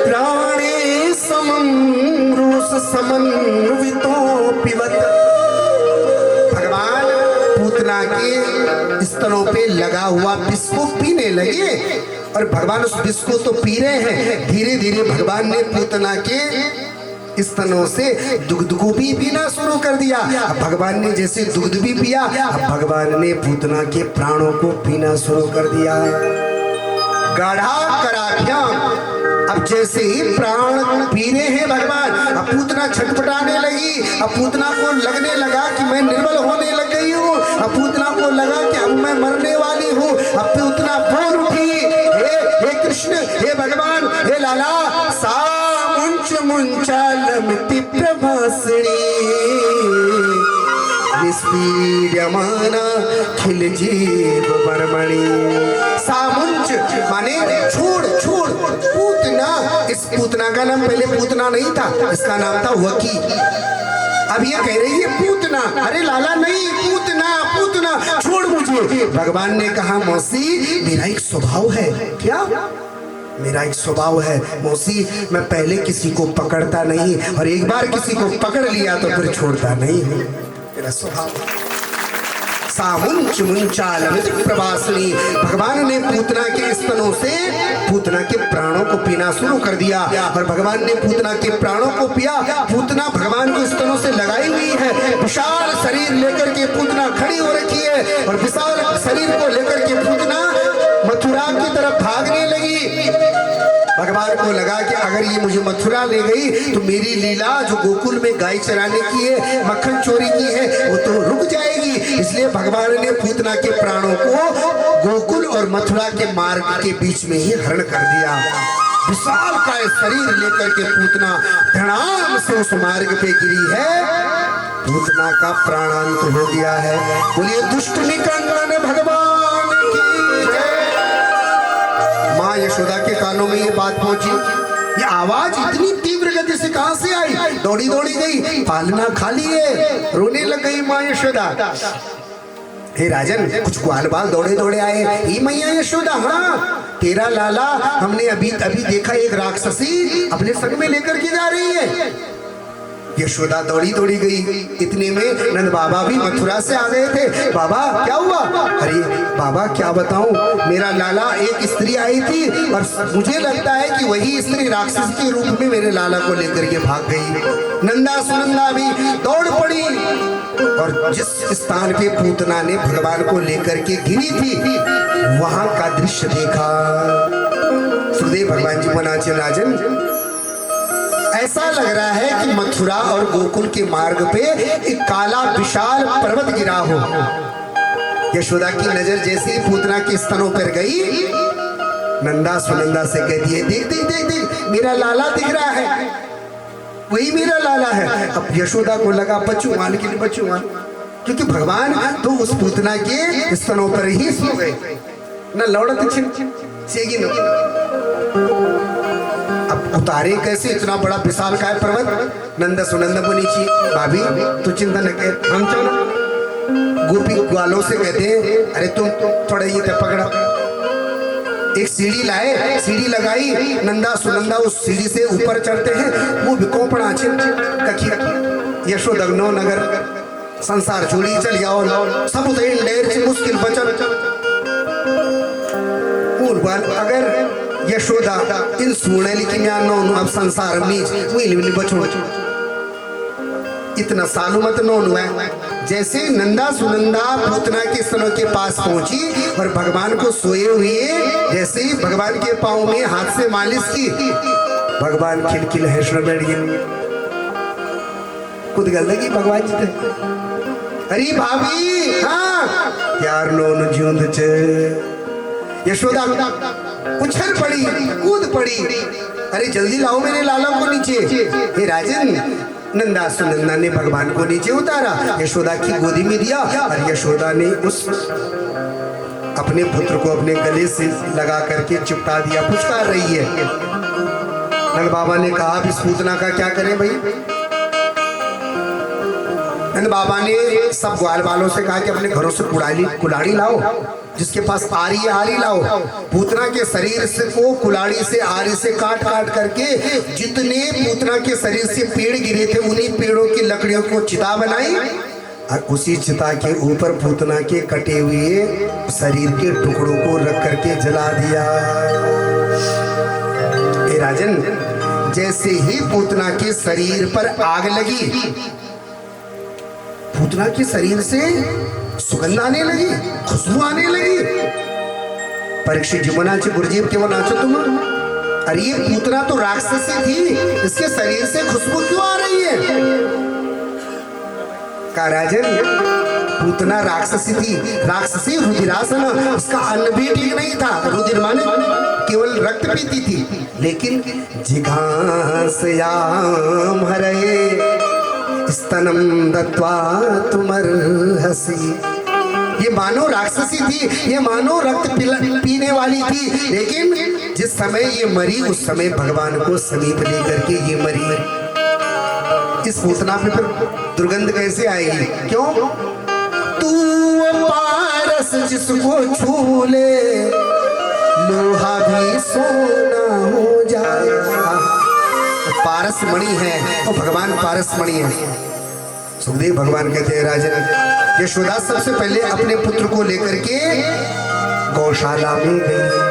प्राणे समं रूस समन्वितो पिबत। भगवान पूतना के स्तनों पे लगा हुआ विष को पीने लगे और भगवान उस विष को तो पी रहे हैं। धीरे धीरे भगवान ने पूतना के स्तनों से दुग्ध को भी पीना शुरू कर दिया। अब भगवान ने जैसे दुग्ध भी पिया, अब भगवान ने पूतना के प्राणों को पीना शुरू कर दिया। गाढ़ा कराभ्याम, अब जैसे ही प्राण पी रहे हैं भगवान, अब पूतना छटपटाने लगी। अब पूतना को लगने लगा कि मैं निर्बल होने लग गई हूँ। अब पूतना को लगा कि अब मैं मरने वाली हूँ। अब पूतना बोल उठी, हे कृष्ण, हे भगवान, हे लाला, सा मुंचालमिति प्रभासिणी, निस्पीड्यमाना खिल जीव वर्मणि। सामुंच माने छोड़ छोड़, पूतना, इस पूतना का नाम पहले पूतना नहीं था, इसका नाम था वकी। अब ये कह रही है पूतना, अरे लाला नहीं, पूतना पूतना, छोड़ मुझे। भगवान ने कहा, मौसी मेरा एक स्वभाव है। क्या? मेरा एक स्वभाव है मौसी, मैं पहले किसी को पकड़ता नहीं और एक बार किसी को पकड़ लिया तो फिर छोड़ता नहीं हूँ, मेरा स्वभाव। सामुंच मुंचालमित प्रवासनी। भगवान ने पूतना के स्तनों से पूतना के प्राणों को पीना शुरू कर दिया और भगवान ने पूतना के प्राणों को पिया। पूतना भगवान को स्तनों से लगाई हुई है। विशाल शरीर लेकर के पूतना खड़ी हो रखी है और विशाल शरीर को लेकर के पूतना मथुरा की तरफ भागने लगी। भगवान को लगा कि अगर ये मुझे मथुरा ले गई तो मेरी लीला जो गोकुल में गाय चराने की है, मक्खन चोरी की है, वो तो रुक जाएगी। इसलिए भगवान ने पूतना के प्राणों को गोकुल और मथुरा के मार्ग के बीच में ही हरण कर दिया। विशाल का शरीर लेकर के पूतना धड़ाम से उस मार्ग पे गिरी है। पूतना का प्राणांत हो गया है। बोलिए दुष्ट निकंदन भगवान की जय। माँ यशोदा के कानों में ये बात पहुंची। ये आवाज इतनी तीव्र गति से कहां से आई? दौड़ी दौड़ी गई, पालना खाली है, रोने लग गई माँ यशोदा। हे राजन, कुछ ग्वाल बाल दौड़े दौड़े आए। ही मैया यशोदा, हाँ तेरा लाला हमने अभी अभी देखा एक राक्षसी अपने संग में लेकर के जा रही है। यशोदा दौड़ी दौड़ी गई। इतने में नंद बाबा भी मथुरा से आ गए थे। बाबा क्या हुआ? अरे बाबा क्या बताऊं, मेरा लाला एक स्त्री आई थी और मुझे लगता है कि वही स्त्री राक्षस के रूप में मेरे लाला को लेकर के भाग गई। नंदा सुनंदा भी दौड़ पड़ी और जिस स्थान पे पूतना ने भगवान को लेकर के गिरी थी वहां का दृश्य देखा। सुखदेव भगवान जी मनाचे राजन, ऐसा लग रहा है कि मथुरा और गोकुल के मार्ग पे एक काला विशाल पर्वत गिरा हो। यशोदा की नजर जैसे ही पूतना के स्तनों पर गई, नंदा सुनंदा से कहती है देख देख देख देख मेरा लाला दिख रहा है, वही मेरा लाला है। अब यशोदा को लगा बचूंगान के लिए बचूंगान, क्योंकि भगवान तो उस पूतना के स्तनों पर ही सो गए न लौड़त सेगी न। अब उतारे कैसे इतना बड़ा विशाल काय पर्वत? नंदा सुनंदा को नीचे, भाभी तू चिंता न कर, हम चलो। गोपी ग्वालों से कहते हैं अरे तुम थोड़ा ये पकड़ा। एक सीढ़ी लाए, सीढ़ी लगाई, नंदा सुनंदा उस सीढ़ी से ऊपर चढ़ते हैं। वो बिको पड़ा कखी यशोदग्नो नगर संसार छोड़ी चल जाओ सब उतर डेर से मुश्किल बचल। अगर यशोदा इन सुने लेकिन अब संसार में बचो इतना सालू मत नोन हुआ। जैसे नंदा सुनंदा पूतना के स्तनों के पास पहुंची और भगवान को सोए हुए जैसे ही भगवान के पांव में हाथ से मालिश की, भगवान खिलखिल हंसने बैठ गए। खुद गल लगी भगवान जी। अरे भाभी हाँ यार नोन जूंद च। यशोदा उछल पड़ी, कूद पड़ी, अरे जल्दी लाओ मेरे लाला को नीचे। हे राजन, नंदा सुनंदा ने भगवान को नीचे उतारा, यशोदा की गोदी में दिया और यशोदा ने उस अपने पुत्र को अपने गले से लगा करके चिपटा दिया। पुचकार रही है। नंद बाबा ने कहा अब इस पूतना का क्या करें भाई? नंद बाबा ने सब ग्वाल वालों से कहा कि अपने घरों से कुलाड़ी लाओ, जिसके पास आरी है आरी लाओ। पूतना के शरीर से को कुलाड़ी से आरी से काट काट करके जितने पूतना के शरीर से पेड़ गिरे थे उन्हीं पेड़ों की लकड़ियों को चिता बनाई और उसी चिता के ऊपर पूतना के कटे हुए शरीर के टुकड़ों को रख करके जला दिया। हे राजन, जैसे ही पूतना के शरीर पर आग लगी, पूतना के शरीर से सुगंध आने लगी, खुशबू आने लगी। परीक्षित जी मनाचे गुरुजीव के वो नाचो तुम। अरे ये पूतना तो राक्षसी थी, इसके शरीर से खुशबू क्यों आ रही है? कहा राजन, पूतना राक्षसी थी, राक्षसी रुधिरासन, उसका अन्न भी ठीक नहीं था। रुधिर माने केवल रक्त पीती थी। लेकिन जिघांसयाम हरे स्तनम दत्वा तुमर हसी, ये मानो राक्षसी थी, ये मानो रक्त पीने वाली थी। लेकिन जिस समय ये मरी उस समय भगवान को समीप लेकर के ये मरी। इस पूतना पे फिर दुर्गंध कैसे आएगी? क्यों? तू पारस जिसको छू ले लोहा भी सोना हो जाएगा। पारस मणि है और भगवान पारस मणि है। सुखदेव भगवान कहते हैं राजन यशोदा सबसे पहले अपने पुत्र को लेकर के गौशाला में गई।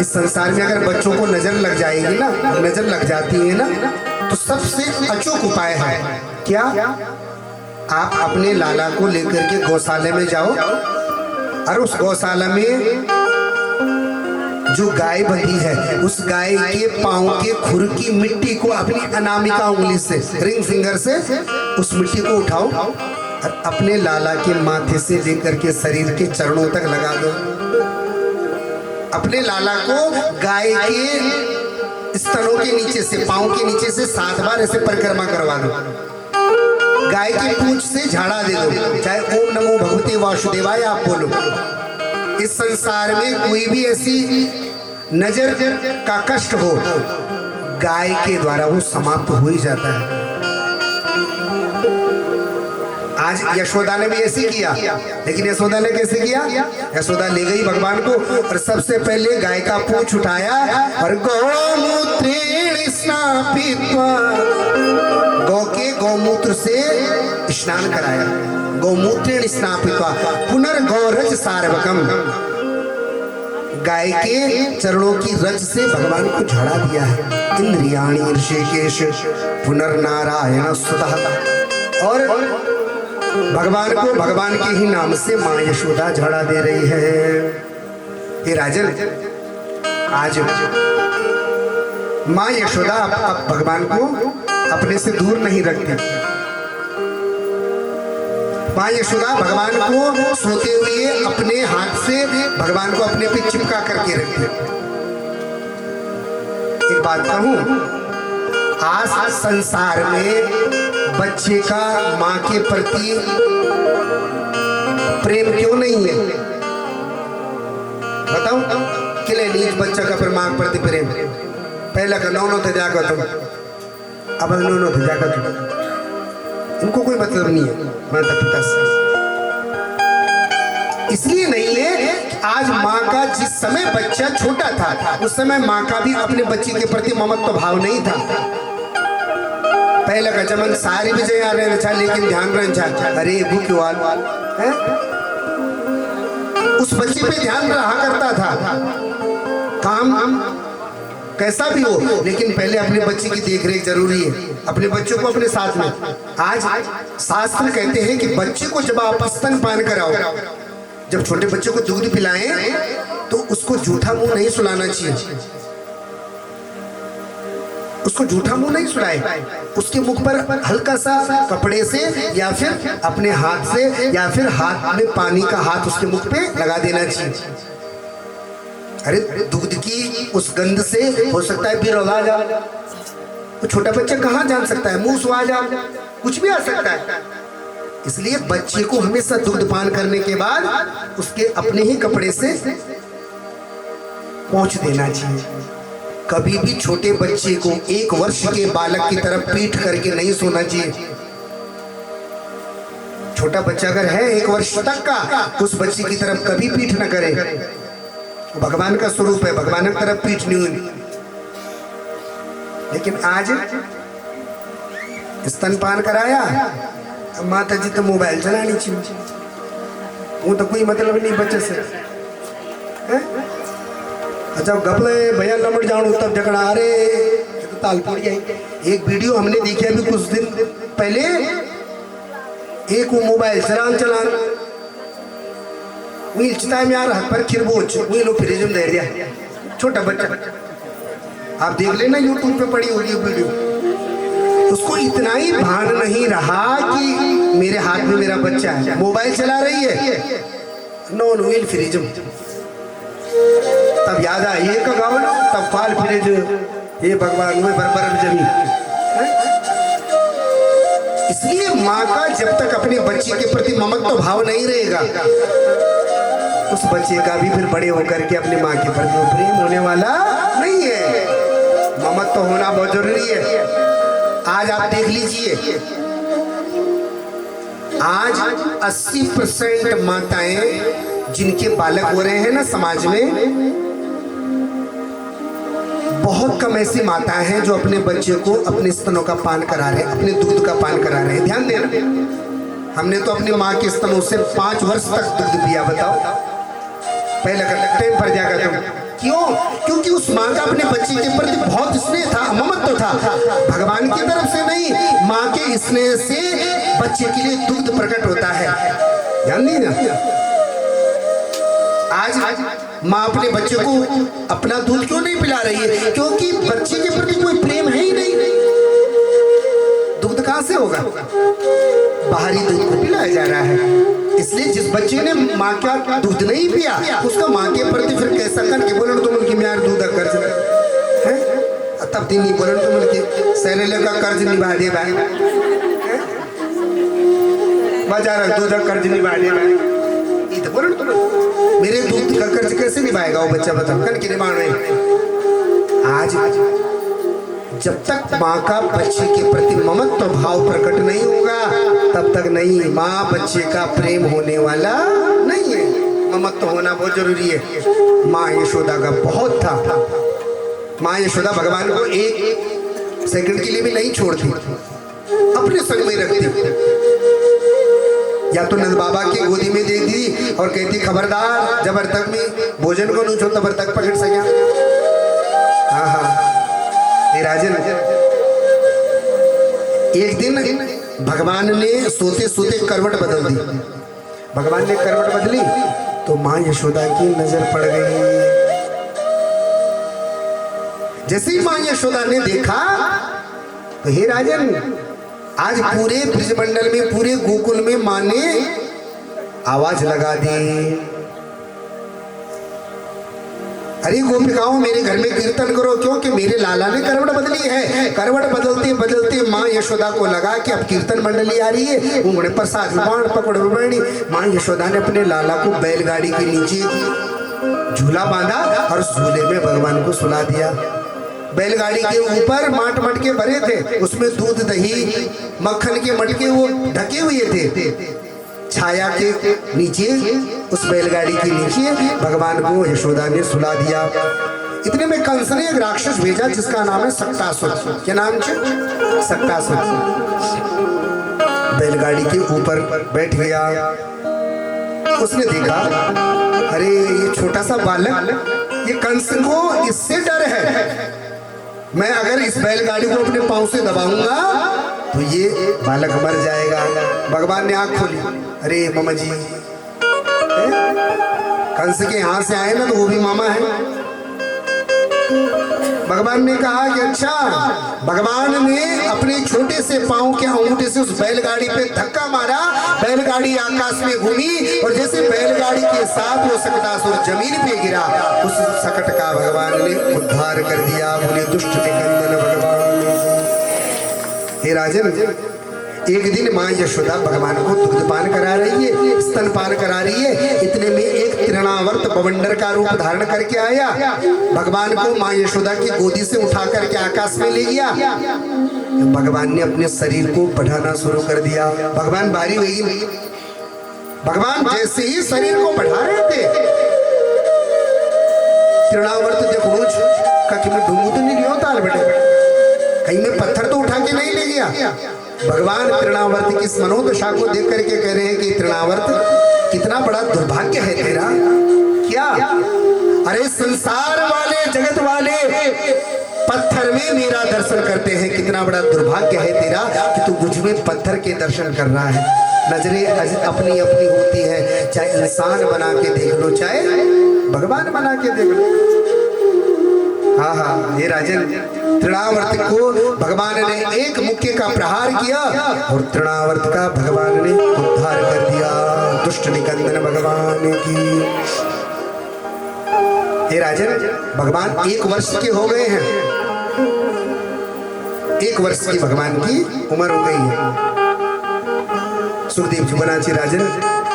इस संसार में अगर बच्चों को नजर लग जाएगी ना, नजर लग जाती है ना, तो सबसे अचूक उपाय है क्या? आप अपने लाला को लेकर के गौशाला में जाओ और उस गौशाला में जो गाय बंधी है उस गाय के पांव के खुर की मिट्टी को अपनी अनामिका उंगली से, रिंग फिंगर से उस मिट्टी को उठाओ और अपने लाला के माथे से लेकर के शरीर के चरणों तक लगा दो। अपने लाला को गाय के स्तनों के नीचे से, पांव के नीचे से 7 बार ऐसे परिक्रमा करवा दो। गाय की पूंछ से झाड़ा दे दो, चाहे ओम नमो भगवते वासुदेवाय आप बोलो। इस संसार में कोई भी ऐसी नजर का कष्ट हो, गाय के द्वारा वो समाप्त हो ही जाता है। आज यशोदा ने भी ऐसे किया, लेकिन यशोदा ने कैसे किया? यशोदा ले गई भगवान को और सबसे पहले गाय का पूंछ उठाया और गौमूत्रेण स्नापित्वा, गौ के गौमूत्र से स्नान कराया। गौमूत्रेण स्नापित्वा पुनर्गौरज सार्वकम, गाय के चरणों की रज से भगवान को झाड़ा दिया है। इंद्रियाणि ऋषिकेश पुनर्नारायण सुतः, और भगवान को भगवान के ही नाम से माँ यशोदा झाड़ा दे रही है। हे राजन, आज माँ यशोदा अब भगवान को अपने से दूर नहीं रखती। माँ यशोदा भगवान को सोते हुए अपने हाथ से भगवान को अपने पे चिपका करके रखती। एक बात कहूं, आज संसार में बच्चे का माँ के प्रति प्रेम क्यों नहीं है? बताओ, किले नीच बच्चा का फिर माँ के प्रति प्रेम? पहला का नौनो थे जाकर तुम, अब नौनो थे जाकर तुम, इनको कोई मतलब नहीं है माता पिता से। इसलिए नहीं है, आज माँ का जिस समय बच्चा छोटा था उस समय माँ का भी अपने बच्चे के प्रति ममत्व भाव नहीं था। पहले का जमन सारी विजय आ रहे था, लेकिन ध्यान रहे अरे वो क्यों है, उस बच्चे पे ध्यान रहा करता था। काम कैसा भी हो, लेकिन पहले अपने बच्चे की देखरेख जरूरी है, अपने बच्चों को अपने साथ में। आज शास्त्र कहते हैं कि बच्चे को जब आप स्तनपान कराओ, जब छोटे बच्चे को दूध पिलाएं तो उसको जूठा मुंह नहीं सुलाना चाहिए, उसको जूठा मुंह नहीं सुलाए। उसके मुख पर हल्का सा कपड़े से या फिर अपने हाथ से या फिर हाथ में पानी का हाथ उसके मुख पे लगा देना चाहिए। अरे दूध की उस गंध से हो सकता है फिर आ जा, वो छोटा बच्चा कहाँ जान सकता है, मुंह सुहा जा, कुछ भी आ सकता है। इसलिए बच्चे को हमेशा दुग्ध पान करने के बाद उसके अपने ही कपड़े से पोंछ देना चाहिए। कभी भी छोटे बच्चे को 1 वर्ष के बालक की तरफ पीठ करके नहीं सोना चाहिए। छोटा बच्चा अगर है 1 वर्ष तक का, उस बच्चे की तरफ कभी पीठ न करे। भगवान का स्वरूप है, भगवान की तरफ पीठ नहीं हुई। लेकिन आज स्तनपान कराया, माता जी तो मोबाइल चलानी चाहिए, वो तो कोई मतलब नहीं बच्चे से है? अच्छा गपले भैया लमट जाऊं तब झगड़ा, अरे तो ताल पड़ गई। एक वीडियो हमने देखी अभी कुछ दिन पहले, एक वो मोबाइल चलान वही चिता में यार हाथ पर खिरबोच वही लोग फ्रिज में दे दिया, छोटा बच्चा, आप देख लेना यूट्यूब पे पड़ी होगी वीडियो। उसको इतना ही भान नहीं रहा कि मेरे हाथ में मेरा बच्चा है, मोबाइल चला रही है, नॉन व्हील फ्रिज में। तब याद आई एक गाँव, तब फाल फ्रिज, ये भगवान हुए बर्बर जमी। इसलिए माँ का जब तक अपने बच्चे के प्रति ममत्व भाव नहीं रहेगा, उस बच्चे का भी फिर बड़े होकर के अपने माँ के प्रति प्रेम होने वाला नहीं है। ममत्व होना बहुत जरूरी है। आज आप देख लीजिए, आज 80% माताएं जिनके बालक हो रहे हैं ना समाज में, बहुत कम ऐसी माताएं हैं जो अपने बच्चे को अपने स्तनों का पान करा रहे हैं, अपने दूध का पान करा रहे हैं। ध्यान देना, हमने तो अपनी माँ के स्तनों से 5 वर्ष तक दूध पिया। बताओ, पहले टाइम पर जाकर तुम क्यों? क्योंकि उस माँ का अपने बच्चे के प्रति बहुत स्नेह था, ममत्व था। भगवान की तरफ से नहीं, माँ के स्नेह से बच्चे के लिए दूध प्रकट होता है। ध्यान दीजिए, आज माँ अपने बच्चे को अपना दूध क्यों नहीं पिला रही है? क्योंकि बच्चे के प्रति कोई प्रेम है ही नहीं। दूध कहाँ से होगा? बाहरी दूध को पिलाया जा रहा है। इसलिए जिस बच्चे ने माँ का दूध नहीं पिया, उसका माँ के प्रति फिर कैसा करके बोलो तुम उनकी म्यार दूध कर्ज है, तब दिन नहीं बोलो तुम उनके सैरेले का कर्ज निभा दे भाई, बाजार दूध का कर्ज निभा दे भाई, ये तो बोलो तुम मेरे दूध का कर्ज कैसे निभाएगा वो बच्चा? बताओ कन के निभाना है। आज जब तक माँ का बच्चे के प्रति ममत्व भाव प्रकट नहीं होगा, तब तक नहीं, माँ बच्चे का प्रेम होने वाला नहीं है। ममत्व होना बहुत जरूरी है। माँ यशोदा का बहुत था। माँ यशोदा भगवान को एक सेकंड के लिए भी नहीं छोड़ती, अपने संग में रखती। या तो नंद बाबा की गोदी में दे दी और कहती खबरदार जबर तक में भोजन को नूचो तबर तक पकड़ सका। हाँ हाँ, ये राजन एक दिन भगवान ने सोते सोते करवट बदल दी। भगवान ने करवट बदली तो माँ यशोदा की नजर पड़ गई। जैसे ही माँ यशोदा ने देखा तो हे राजन, आज पूरे ब्रजमंडल में, पूरे गोकुल में माँ ने आवाज लगा दी, अरे गोपिकाओं मेरे घर में कीर्तन करो, क्योंकि मेरे लाला ने करवट बदली है। करवट बदलते बदलते माँ यशोदा को लगा कि अब कीर्तन मंडली आ रही है, उंगली पर साथ पकड़ बैठी। माँ यशोदा ने अपने लाला को बैलगाड़ी के नीचे झूला बांधा और झूले में भगवान को सुला दिया। बैलगाड़ी के ऊपर माट मटके भरे थे, उसमें दूध दही मक्खन के मटके वो ढके हुए थे। छाया के नीचे, उस बैलगाड़ी के नीचे भगवान को यशोदा ने सुला दिया। इतने में कंस ने एक राक्षस भेजा जिसका नाम है सक्टासुर। क्या नाम है? सक्टासुर। बैलगाड़ी के ऊपर बैठ गया। उसने देखा, अरे ये छोटा सा बालक, ये कंस को इससे डर है। मैं अगर इस बैलगाड़ी को अपने पांव से दबाऊंगा तो ये बालक मर जाएगा। भगवान ने आंख खोली, अरे मामा जी, कंस के यहाँ से आए ना तो वो भी मामा है। भगवान ने कहा कि अच्छा। भगवान ने अपने छोटे से पांव के अंगूठे से उस बैलगाड़ी पे धक्का मारा, बैलगाड़ी आकाश में घूमी और जैसे बैलगाड़ी के साथ वो सक्टासुर जमीन पे गिरा, उस सकट का भगवान ने उद्धार कर दिया। बोले दुष्ट निकंदन भगवान। हे राजन, एक दिन माँ यशोदा भगवान को दुग्धपान करा रही है, स्तनपान करा रही है। इतने में एक तृणावर्त बवंडर का रूप धारण करके आया, भगवान को माँ यशोदा की गोदी से उठा करके आकाश में ले गया। भगवान ने अपने शरीर को बढ़ाना शुरू कर दिया। भगवान भारी हुई। भगवान जैसे ही शरीर को बढ़ा रहे थे, तृणावर्त देखो कि मैं ढूंढू तो नहीं लिया होता बेटे, कहीं में पत्थर तो उठा के नहीं ले गया। भगवान तृणावर्त की इस मनोदशा को देख करके कह रहे हैं कि तृणावर्त, कितना बड़ा दुर्भाग्य है तेरा। क्या? अरे संसार वाले, जगत वाले पत्थर में मेरा दर्शन करते हैं, कितना बड़ा दुर्भाग्य है तेरा कि तू मुझ में पत्थर के दर्शन कर रहा है। नजरें अपनी अपनी होती है, चाहे इंसान बना के देख लो, चाहे भगवान बना के देख लो। हाँ हाँ, ये राजन, तृणावर्त को भगवान ने एक मुक्के का प्रहार किया और तृणावर्त का भगवान ने उद्धार कर दिया। दुष्ट निकंदन भगवान की। हे राजन, भगवान 1 वर्ष के हो गए हैं। 1 वर्ष की भगवान की उम्र हो गई है। सुखदेव जी बनाची राजन,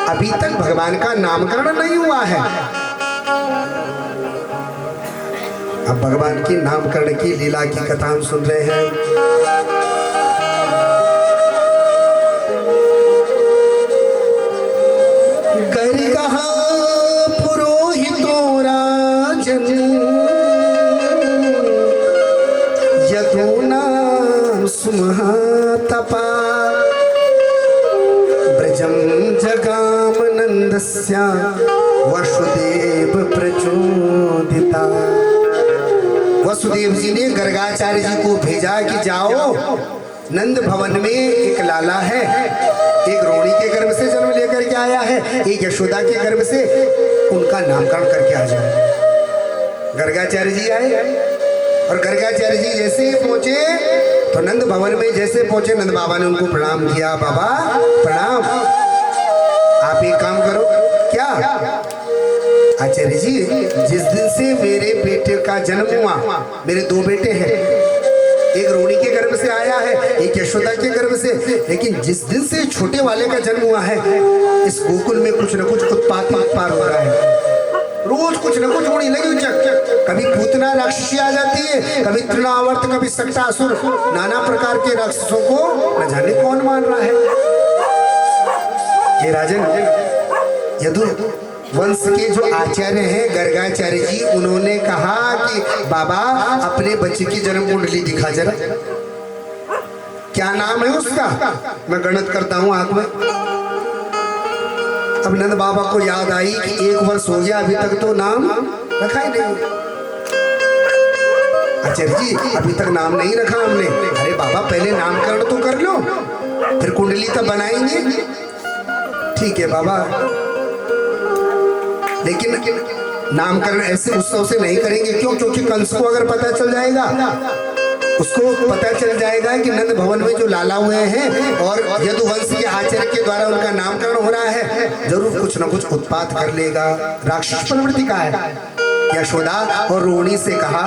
अभी तक भगवान का नामकरण नहीं हुआ है। अब भगवान की नामकरण की लीला की कथा हम सुन रहे हैं। कर कहा पुरोहितो राजन, जगाम नंदस्य वसुदेव प्रचोदिता। वसुदेव जी ने गर्गाचार्य जी को भेजा कि जाओ, नंद भवन में एक लाला है, एक रोहिणी के गर्भ से जन्म लेकर के आया है, एक यशोदा के गर्भ से, उनका नामकरण करके आ जाओ। गर्गाचार्य जी आए और गर्गाचार्य जी जैसे ही पहुंचे तो नंद भवन में जैसे पहुंचे, नंद बाबा ने उनको प्रणाम किया। बाबा प्रणाम, आप एक काम करो। क्या? आचार्य जी, जिस दिन से मेरे बेटे का जन्म हुआ, मेरे दो बेटे हैं, एक रोहिणी के गर्भ से आया है, एक यशोदा के गर्भ से, लेकिन जिस दिन से छोटे वाले का जन्म हुआ है, इस गोकुल में कुछ न कुछ उत्पात पार हो रहा है। रोज कुछ न कुछ होने लगी चक, कभी पूतना राक्षसी आ जाती है, कभी तृणावर्त, कभी सक्टासुर, नाना प्रकार के राक्षसों को न जाने कौन मान रहा है। ये राजन, यदु वंश के जो आचार्य हैं गर्गाचार्य जी, उन्होंने कहा कि बाबा अपने बच्चे की जन्म कुंडली दिखा जरा। क्या नाम है उसका? मैं गणित करता हूं आंख में। अब नंद बाबा को याद आई कि 1 वर्ष हो गया, अभी तक तो नाम रखा ही नहीं। आचार्य जी, अभी तक नाम नहीं रखा हमने। अरे बाबा, पहले नामकरण तो कर लो, फिर कुंडली तो बनाएंगे। ठीक है बाबा, लेकिन नामकरण ऐसे उत्सव से नहीं करेंगे। क्यों? क्योंकि कंस को अगर पता चल जाएगा, उसको पता चल जाएगा कि नंद भवन में जो लाला हुए हैं और यदुवंश के आचार्य के द्वारा उनका नामकरण हो रहा है, जरूर कुछ न कुछ उत्पात कर लेगा। राक्षस प्रवृत्ति का है। यशोदा और रोहिणी से कहा,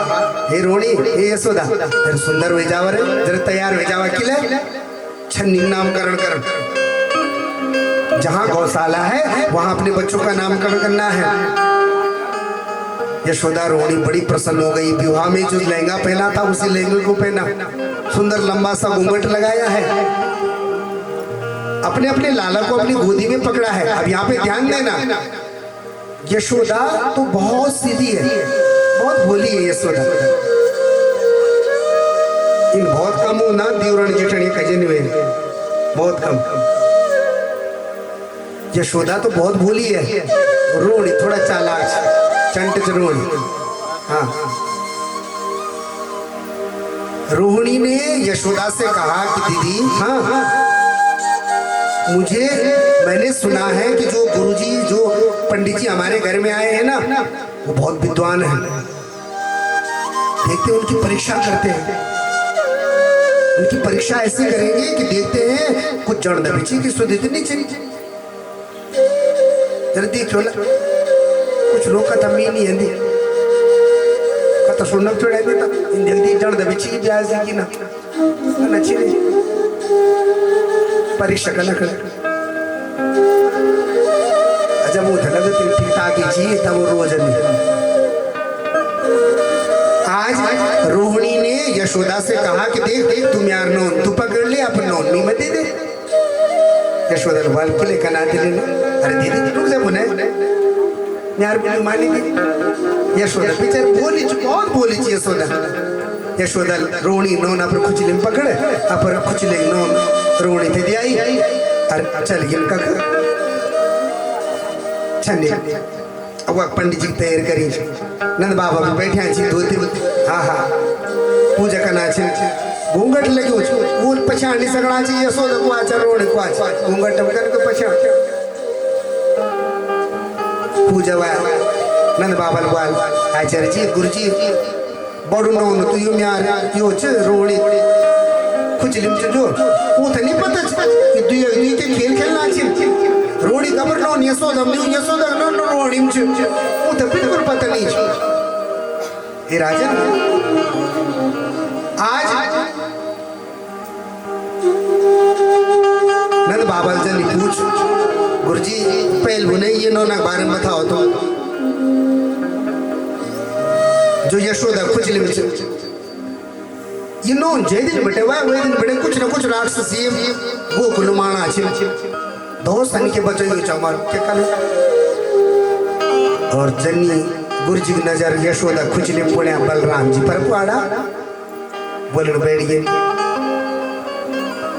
हे रोहिणी, हे यशोदा, जरा सुंदर हो जावा रे, जरा तैयार हो जावा, किले छन्नी नामकरण कर। जहां गौशाला है वहां अपने बच्चों का नामकरण करना है। यशोदा रोहिणी बड़ी प्रसन्न हो गई। विवाह में जो लहंगा पहना था उसी लहंगे को पहना, सुंदर लंबा सा घूंघट लगाया है, अपने अपने लाला को अपनी गोदी में पकड़ा है। अब यहाँ पे ध्यान देना, यशोदा तो बहुत सीधी है, बहुत भोली है यशोदा। इन बहुत कम हो ना देवरण जेठनी कजन हुए, बहुत कम। यशोदा तो बहुत भोली है, रोहिणी थोड़ा चालाक, चंट रोहिणी। हाँ, रोहिणी ने यशोदा से कहा कि दीदी, हाँ, मैंने सुना है कि जो गुरुजी, जो पंडित जी हमारे घर में आए हैं ना, वो बहुत विद्वान हैं। देखते उनकी परीक्षा करते हैं, उनकी परीक्षा ऐसे करेंगे कि देखते हैं कुछ जड़ दबीची की सुध इतनी चाहिए। जरा देखो ना, कुछ लोग कथा में नहीं हिंदी कथा सुनना छोड़ा देता, हिंदी जड़ दबीची की जायज की ना अच्छी नहीं परीक्षा करना कर। जब वो था लगे ठीक ठाक ही चाहिए था वो रोज नहीं। आज रोहिणी ने यशोदा से कहा कि देख तुम यार नौन तू पकड़ ले, अपन नौन नहीं मत दे। यशोदा ने बाल किले कना दे लेना। अरे दीदी रुक जा बुने यार, बोली मानी थी यशोदा बेचार बोली, बहुत बोली थी यशोदा। यशोदा रोहिणी नौन अपन खुचले में पकड़े, अपन खुचले नौन रोहिणी थे दिया। अरे चल इनका छन्ने अब पंडित जी की तैयार करी। नंद बाबा भी बैठे हैं धोते, हाँ हाँ पूजा करना चाहिए। घूंघट लगे वो पछाड़ नहीं सकना चाहिए। यशोदा को आचा रोड को आचा घूंघट करके पछाड़ पूजा वाला। नंद बाबा बोल आचार्य जी गुरु जी बड़ू नौन तू यू यार यो छ रोड़ी खुचलिम छ जो वो था नहीं पता कि दुई के खेल खेलना चाहिए। रोड़ी खबर नौन यशोदा नौन रोड़ी छ वो तो बिल्कुल पता नहीं छ। हे राजन आज नंद बाबा जन पूछ गुरुजी पहल बुने ये नौना बारे में बताओ तो। जो यशोदा खुजली में ये नौन जे दिन बटे हुआ वे दिन बटे कुछ न कुछ राक्षसी गोकुल माना छे दोस्त के बच्चे यो चमार के कल और जन्नी गुरुजी की नजर यशोदा खुजली पुणे बलराम जी पर पड़ा। बोलन बैठ गए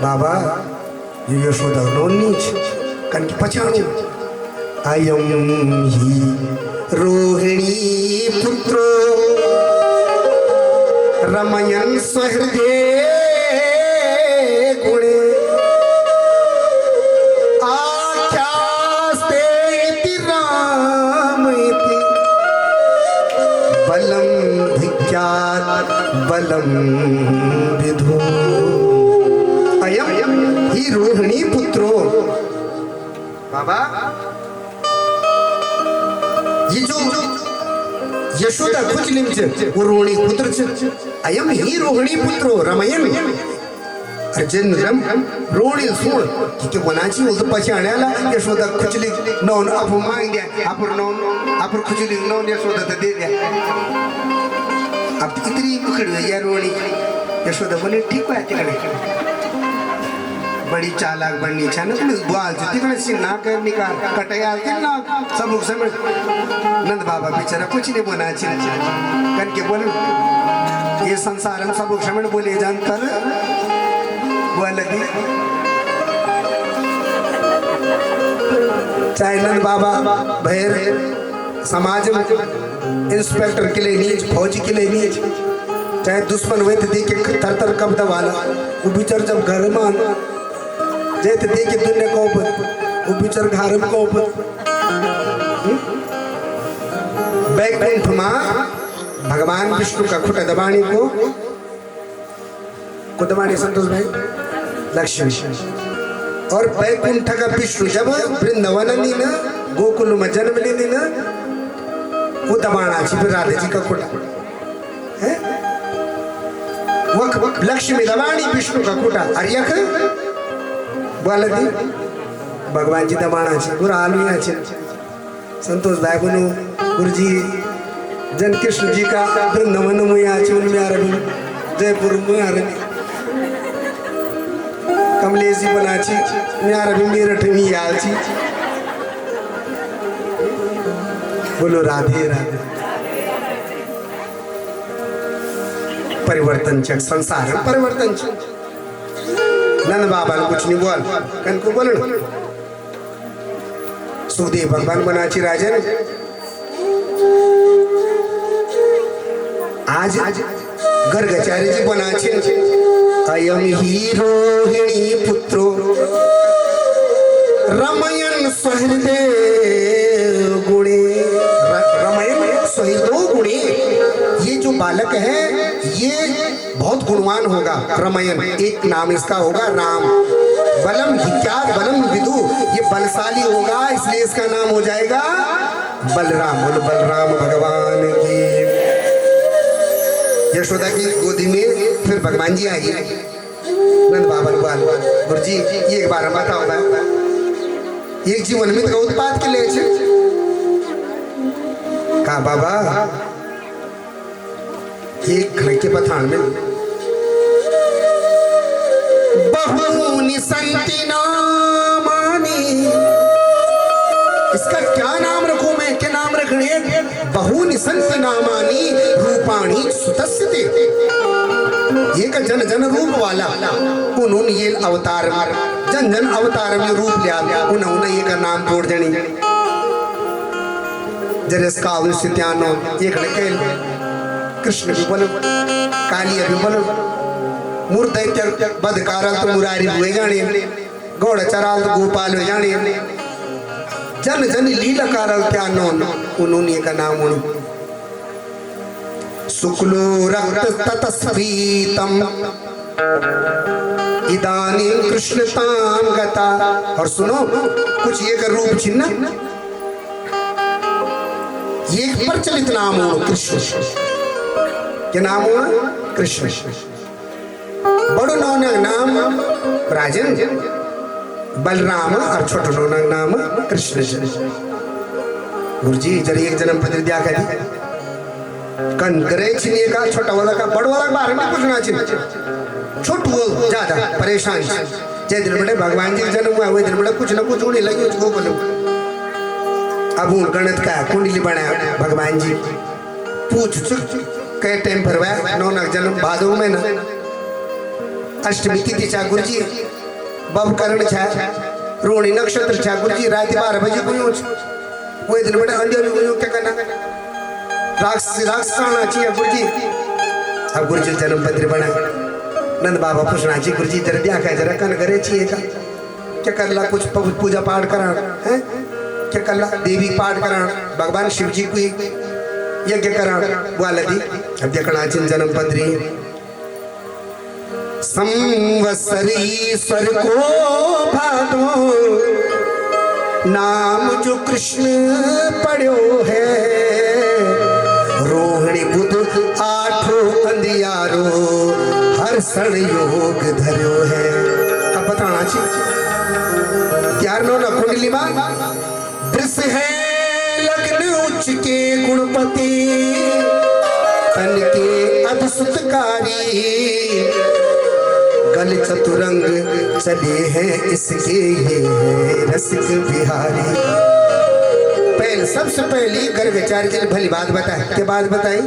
बाबा ये यशोदा नौन नीच कनकी पछाणु अयम ही रोहिणी पुत्रो रमयन सहृदय गुणे आख्यास्ते इति राम इति बलम धिक्यात् बलम विधु अयम ही रोहिणी पुत्रो बाबा ये जो यशोदा खुचलिम वो रोहिणी पुत्र छ अयम ही रोहिणी पुत्रो रमयन अर्जुन रम रोहिणी सुन की वनाची उल पछाण्याला यशोदा खुचली नौन अब मांग दिया अपर खुचली नौन यशोदा तो दे दिया अब इतनी मुखड़ी यार रोहिणी यशोदा बोले ठीक है तिकडे बड़ी चालाक बननी छान तुम्ही बाल तिकडे सिन्हा कर निकाल कटया ना सब समय नंद बाबा बेचारा कुछ नहीं बोला करके बोले ये संसार हम सब समय बोले जानकर वो लगी चाहे नंद बाबा भैर समाज में इंस्पेक्टर के लिए नीच फौजी के लिए नीच चाहे दुश्मन हुए थे देख के थर कब्दा वाला वो बेचारा जब घर में आना जैसे देखे दुनिया को ऊपर वो बिचर घारम को ऊपर बैकुंठ माँ भगवान विष्णु का खुटा दबाणी को दबाणी संतोष भाई लक्ष्मी और बैकुंठ का विष्णु जब वृंदावन नी न गोकुल में जन्म लेनी न वो दबाना फिर राधे जी का खुटा है वक लक्ष्मी दबाणी विष्णु का खुटा और यख बोलती भगवान जी दबाना छे बुरा आलमिया छे संतोष भाई बोलो गुरुजी जन कृष्ण जी का वृंदावन में आचे उनमें आरबी जयपुर में आरबी कमलेश जी बनाची में आरबी मेरठ में आची बोलो राधे राधे परिवर्तन चक संसार परिवर्तन चक नंद बाबा ने कुछ नहीं बोल कन को बोलना सुखदेव भगवान बनाची राजन आज गर्गाचार्य जी बनाची अयम ही रोहिणी पुत्रो रमयन सहृदय गुणे रमयन सहृदय गुणे ये जो बालक है ये बहुत गुणवान होगा रमयन एक नाम इसका होगा राम बलम धिक्यात बलम विदु ये बलशाली होगा इसलिए इसका नाम हो जाएगा बलराम बोलो बलराम भगवान की यशोदा की गोदी में फिर भगवान जी आए नंद बाबा बाल गुरुजी ये एक बार हम बताओ एक जीवन में तो उत्पाद के लिए कहा बाबा एक घर के पठान में बहुनी संति नामानी इसका क्या नाम रखूं मैं क्या नाम रखने बहुनी संति नामानी रूपाणी सुतस्यते ये का जन जन रूप वाला उन्होंने ये अवतार जन जन अवतार में रूप लिया उन्होंने ये का नाम जोड़ देनी जरेस का विश्वत्यानो ये खड़के कृष्ण भी बोलो काली भी बोलो मूर्ति बदकारल तो मुरारी हुए जाने गौड़ चराल तो गोपाल हुए जाने जन जन लीला कारल क्या नौन उन्होंने का नाम उन्होंने शुक्लो रक्त ततस्फीतम इदानीं कृष्णतां गता और सुनो कुछ ये का रूप चिन्ह ये एक प्रचलित नाम हो कृष्ण क्या नाम हो कृष्ण बड़ो नौना नाम राजन बलराम और छोटो नौना नाम कृष्ण गुरुजी जरा एक जन्म पत्र दिया करी कन करे छिने का छोटा वाला का बड़ वाला बारे में पूछना छिने छोटू वो ज्यादा परेशान जे दिन बड़े भगवान जी जन्म हुआ हुए दिन बड़े कुछ ना कुछ होने लगी उसको बोलो अब उन गणित का कुंडली बनाया भगवान जी पूछ कई टाइम पर वह नौना जन्म भादो में ना अष्टमी तिथि चा गुरुजी बब करण छा रोहिणी नक्षत्र छा गुरुजी रात 12 बजे कोई वो दिन बड़े अंधेरे हुए क्या करना राक्षस आना चाहिए गुरुजी। अब गुरुजी जन्म पत्र बना नंद बाबा पूछना चाहिए गुरुजी जरा दिया क्या जरा कन करे चाहिए क्या कर ला कुछ पूजा पाठ करा है क्या कर ला देवी पाठ करा भगवान शिव जी को यज्ञ करा वालदी। अब देखना चाहिए जन्म पत्री संवत्सरी स्वर को भादो नाम जो कृष्ण पढ़ो है रोहिणी बुध आठों अंधियारो हर क्षण योग धर्यो है। अब बताना चाहिए त्यार नो ना कुंडली मां दृश्य है लग्न उच्च के गुणपति तन के अभिसुतकारी गल चतुरंग चले हैं इसके ये है रसिक बिहारी। पहले सबसे पहली गर्गाचार्य जी ने भली बात बताई क्या बात बताई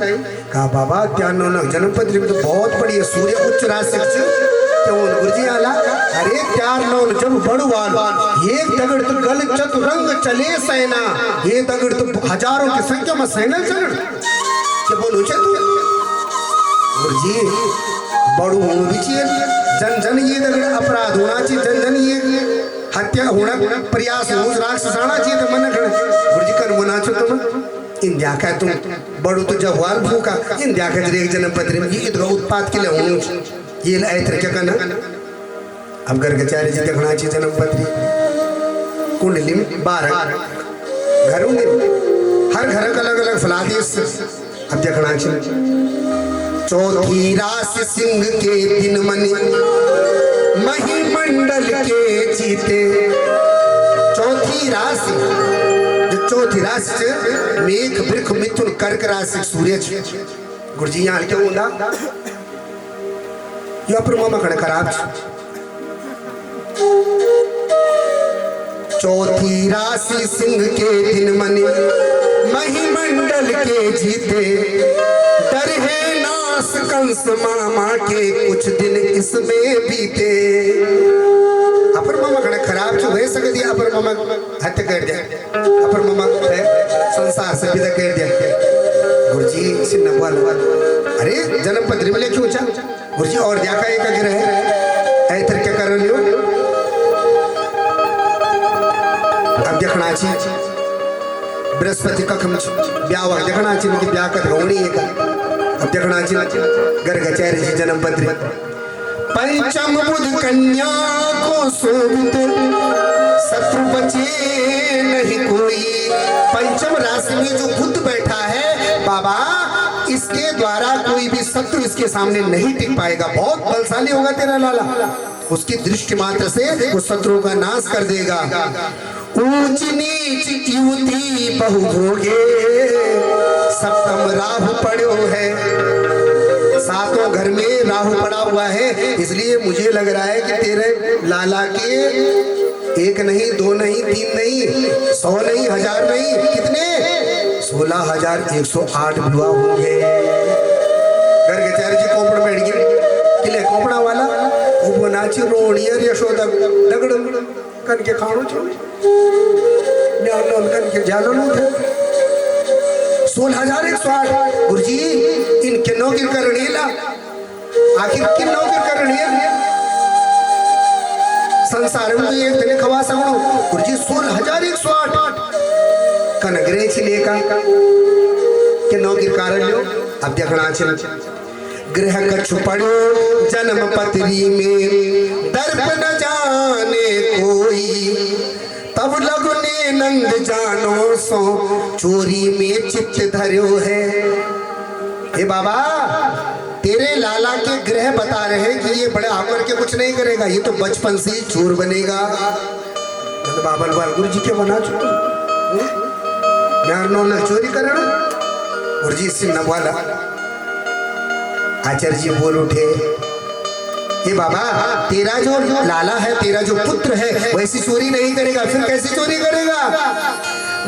कहा बाबा क्या नो जन्म पत्री में तो बहुत बड़ी है सूर्य उच्च राशि तो गुरुजी आला अरे त्यार नो जब बड़ू वाल ये दगड़ तो गल चतुरंग चले सेना ये दगड़ तो हजारों की संख्या में सेना चल क्या बोलो चतु गुरुजी बड़ू होना भी चाहिए जन जन ये दगड़ अपराध होना चाहिए जन जन ये हत्या होना प्रयास हो राक्षस आना चाहिए तो मन गुरुजी कर मना चो तुम इन देखा तुम बड़ू तो जब वाल भूखा इन देखा एक जन्म पत्र में ये उत्पाद के लिए होने ये ऐतर क्या करना। अब गर्गाचार्य जी देखना चाहिए जन्म पत्री कुंडली में 12 घरों में हर घर का अलग अलग फलादेश। अब देखना चाहिए चौथी राशि सिंह के दिन मनी महिमंडल के जीते। चौथी राशि जो चौथी राशि मेघ वृक्ष मिथुन कर्क राशि सूर्य गुरुजी यहाँ क्या होता यो पर मामा खड़े खराब चौथी राशि सिंह के दिन मनी महिमंडल के जीते डर है नास कंस मामा के कुछ दिन इसमें बीते। अपर मामा खड़े खराब जो है सकती है अपर मामा हत्या कर दिया अपर मामा संसार से विदा कर दिया गुरुजी सिन्ना वाल अरे जन्म पत्री में क्यों चा गुरुजी और देखा एक ग्रह ऐतर क्या कर लियो। अब देखना चाहिए बृहस्पति कखम ब्याह देखना चाहिए कि ब्याह कर होनी है का। अब देखना चाहिए गर्गाचार्य जी जन्म पत्री पंचम बुध कन्या को शोभित शत्रु बचे नहीं कोई। पंचम राशि में जो बुध बैठा है बाबा इसके द्वारा कोई भी शत्रु इसके सामने नहीं टिक पाएगा। बहुत बलशाली होगा तेरा लाला उसकी दृष्टि मात्र से वो शत्रुओं का नाश कर देगा। ऊंच नीच युवती बहुभोगे सप्तम राहु पड़ो है। सातों घर में राहु पड़ा हुआ है इसलिए मुझे लग रहा है कि तेरे लाला के 1 नहीं 2 नहीं 3 नहीं 100 नहीं 1000 नहीं कितने 16,108 विवाह होंगे। गर्गाचार्य जी कोपड़ बैठ गए किले कोपड़ा वाला वो नाची रोणी यशोदा दगड़ कन के खाणो छो कन के जानो नो थे 16,108 गुरुजी इन किन्नों की करनी ला आखिर किन्नों की करनी है संसार में एक दिन खवा सकूं गुरुजी 16,108 कनगरे छिले का किन्नों की कारण लो। अब देखना चाहिए ग्रह कछु पड़ो जन्म पत्री में दर्प न जाने कोई तब लगने नंद जानो सो चोरी में चित्त धर्यो है। हे बाबा तेरे लाला के ग्रह बता रहे हैं कि ये बड़े आकर के कुछ नहीं करेगा ये तो बचपन से ही चोर बनेगा। बाबा गुरु जी के बना चोर चोरी करना गुरुजी सिंह नवाला आचार्य जी बोल उठे ये बाबा तेरा जो लाला है तेरा जो पुत्र है वैसी चोरी नहीं करेगा फिर कैसी चोरी करेगा।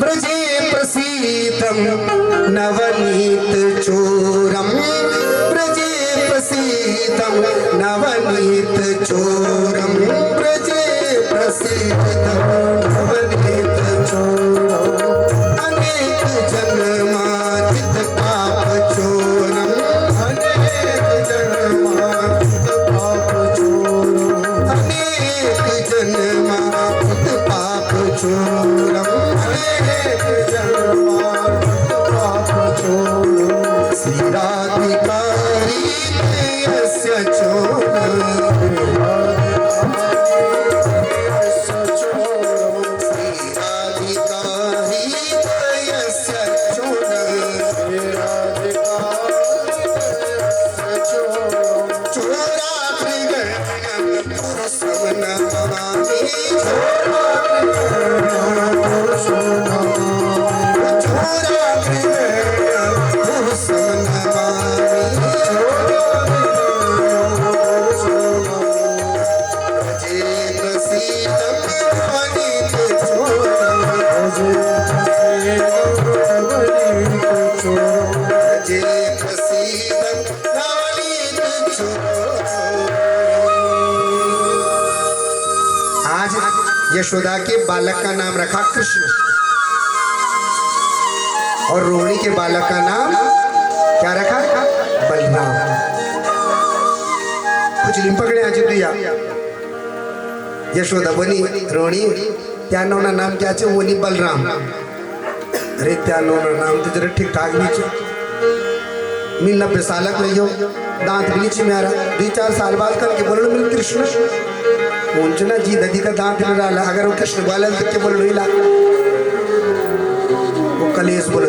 ब्रजे प्रसीदम नवनीत चोरम ब्रजे प्रसीदम नवनीत चोरम ब्रजे प्रसीदम यशोदा के बालक का नाम रखा कृष्ण और रोहिणी के बालक का नाम क्या रखा? बलराम। कुछ लिम पकड़े आज दिया यशोदा बनी रोहिणी त्या नौना नाम क्या छे? वो नहीं बलराम। अरे त्या नौना नाम तो जरा ठीक ठाक भी छे। मैं 90 साल का रही हो दांत भी नहीं मेरा 2-4 साल बाद करके बोलो मिल कृष्ण ना जी ददी का दांत नहीं डाला अगर वो कृष्ण बोला तो क्या बोल ला वो कलेश बोले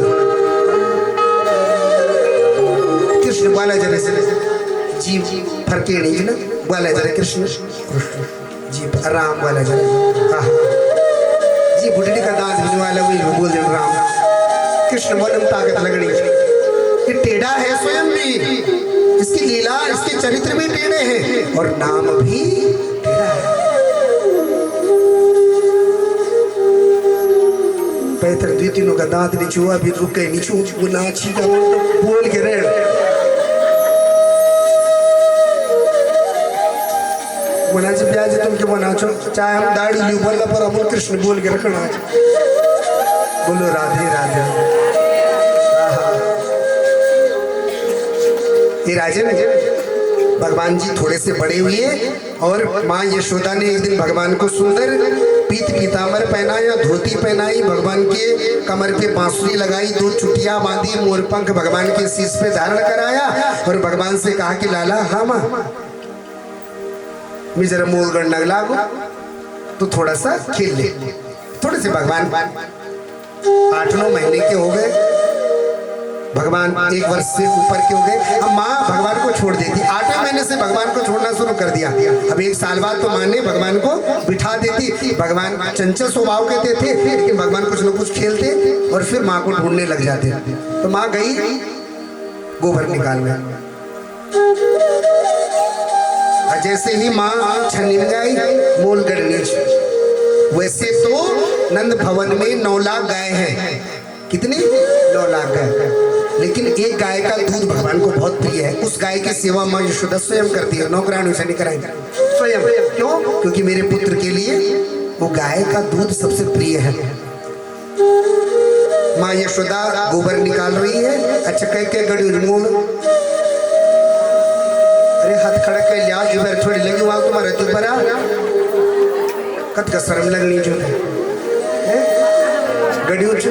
कृष्ण बोला जरा से जी फरके नहीं ना बोला जरा कृष्ण जी राम बोला जरा हाँ जी बुढ़ी का दांत नहीं वाला वही बोल दे राम कृष्ण बोले में ताकत लगनी ये टेढ़ा है स्वयं भी इसकी लीला इसके चरित्र भी टेढ़े हैं और नाम भी टेढ़ा है। पैतर तीनों का दांत नहीं छुआ भी रुक गए नीचू वो नाची का बोल के रहे बोला जी ब्याज तुम क्यों नाचो चाहे हम दाढ़ी ली बोला पर हम कृष्ण बोल के रखना बोलो राधे राधे। ये राजन भगवान जी थोड़े से बड़े हुए और माँ यशोदा ने एक दिन भगवान को सुंदर पीत पीतांबर पहनाया धोती पहनाई भगवान के कमर पे बांसुरी लगाई 2 चुटिया बांधी मोरपंख भगवान के शीश पे धारण कराया और भगवान से कहा कि लाला हाँ माँ मैं जरा मोल गढ़ लागू तो थोड़ा सा खेल ले थोड़े से भगवान 8-9 महीने के हो गए भगवान 1 वर्ष से ऊपर के हो गए अब माँ भगवान को छोड़ देती 8वें महीने से भगवान को छोड़ना शुरू कर दिया अब 1 साल बाद तो माँ ने भगवान को बिठा देती भगवान चंचल स्वभाव के थे लेकिन भगवान कुछ न कुछ खेलते और फिर माँ को ढूंढने लग जाते तो माँ गई गोबर निकालने जैसे ही माँ छन्नी में गई मोल गढ़नी वैसे तो नंद भवन में 9 लाख गाय है कितनी 9 लाख गाय लेकिन एक गाय का दूध भगवान को बहुत प्रिय है उस गाय की सेवा माँ यशोदा स्वयं करती है नौकरानी से नहीं कराएंगे स्वयं क्यों क्योंकि मेरे पुत्र के लिए वो गाय का दूध सबसे प्रिय है। माँ यशोदा गोबर निकाल रही है अच्छा कह गड़ी मोल अरे हाथ खड़ा कर लिया इधर थोड़ी लगी वहां तुम्हारे तू पर कत का शर्म लगनी जो है गड़ी उठ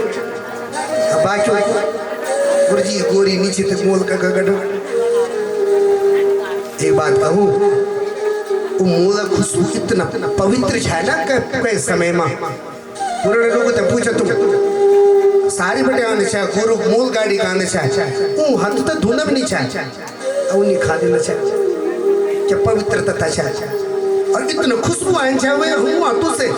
बाकी गुरुजी गोरी नीचे तक मोल का गड़ एक बात कहूँ वो मोल खुशबू इतना पवित्र है ना कई समय में पूरे लोगों से पूछा तुम सारी बटे आने चाहे गोरु मोल गाड़ी का आने चाहे वो हाथ तो धुना भी नहीं चाहे और नहीं खा देना चाहे क्या पवित्रता चाहे और इतना खुशबू आने चाहे हूँ हाथों से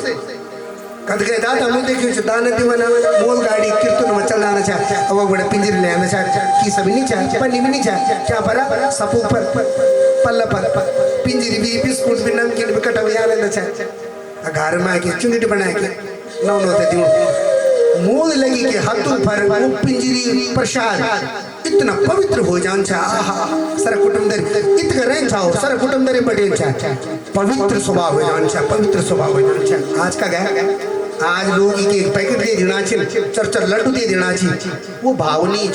कद गए दादा मुझे देखियो दाना दीवाना मोल गाड़ी कीर्तन में चलाना चाहे अब बड़े पिंजरे ले आना चाहे की सब नहीं चाहे पन्नी भी नहीं चाहे क्या परा सपू पर पल्ला पर पिंजरी भी बिस्कुट भी नमकीन भी कटा हुआ लेना चाहे घर में आके चुंगटी बना के नौ होते दियो मोल लगी के हाथों पर वो पिंजरी प्रसाद इतना पवित्र हो जान चाहे आहा सर कुटुंब इतना रहन चाहो सर कुटुंब बड़े चाहे पवित्र स्वभाव हो जान चाहे पवित्र स्वभाव हो जान चाहे आज का गया आज लोग एक पैकेट दे देना चाहिए 4 लड्डू दे देना चाहिए वो भाव नहीं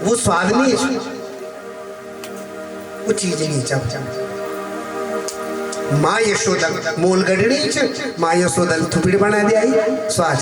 वो स्वाद नहीं वो चीज नहीं चाहिए माँ यशोदा मोल गढ़नी माँ यशोदा थुपड़ी बना दिया स्वाद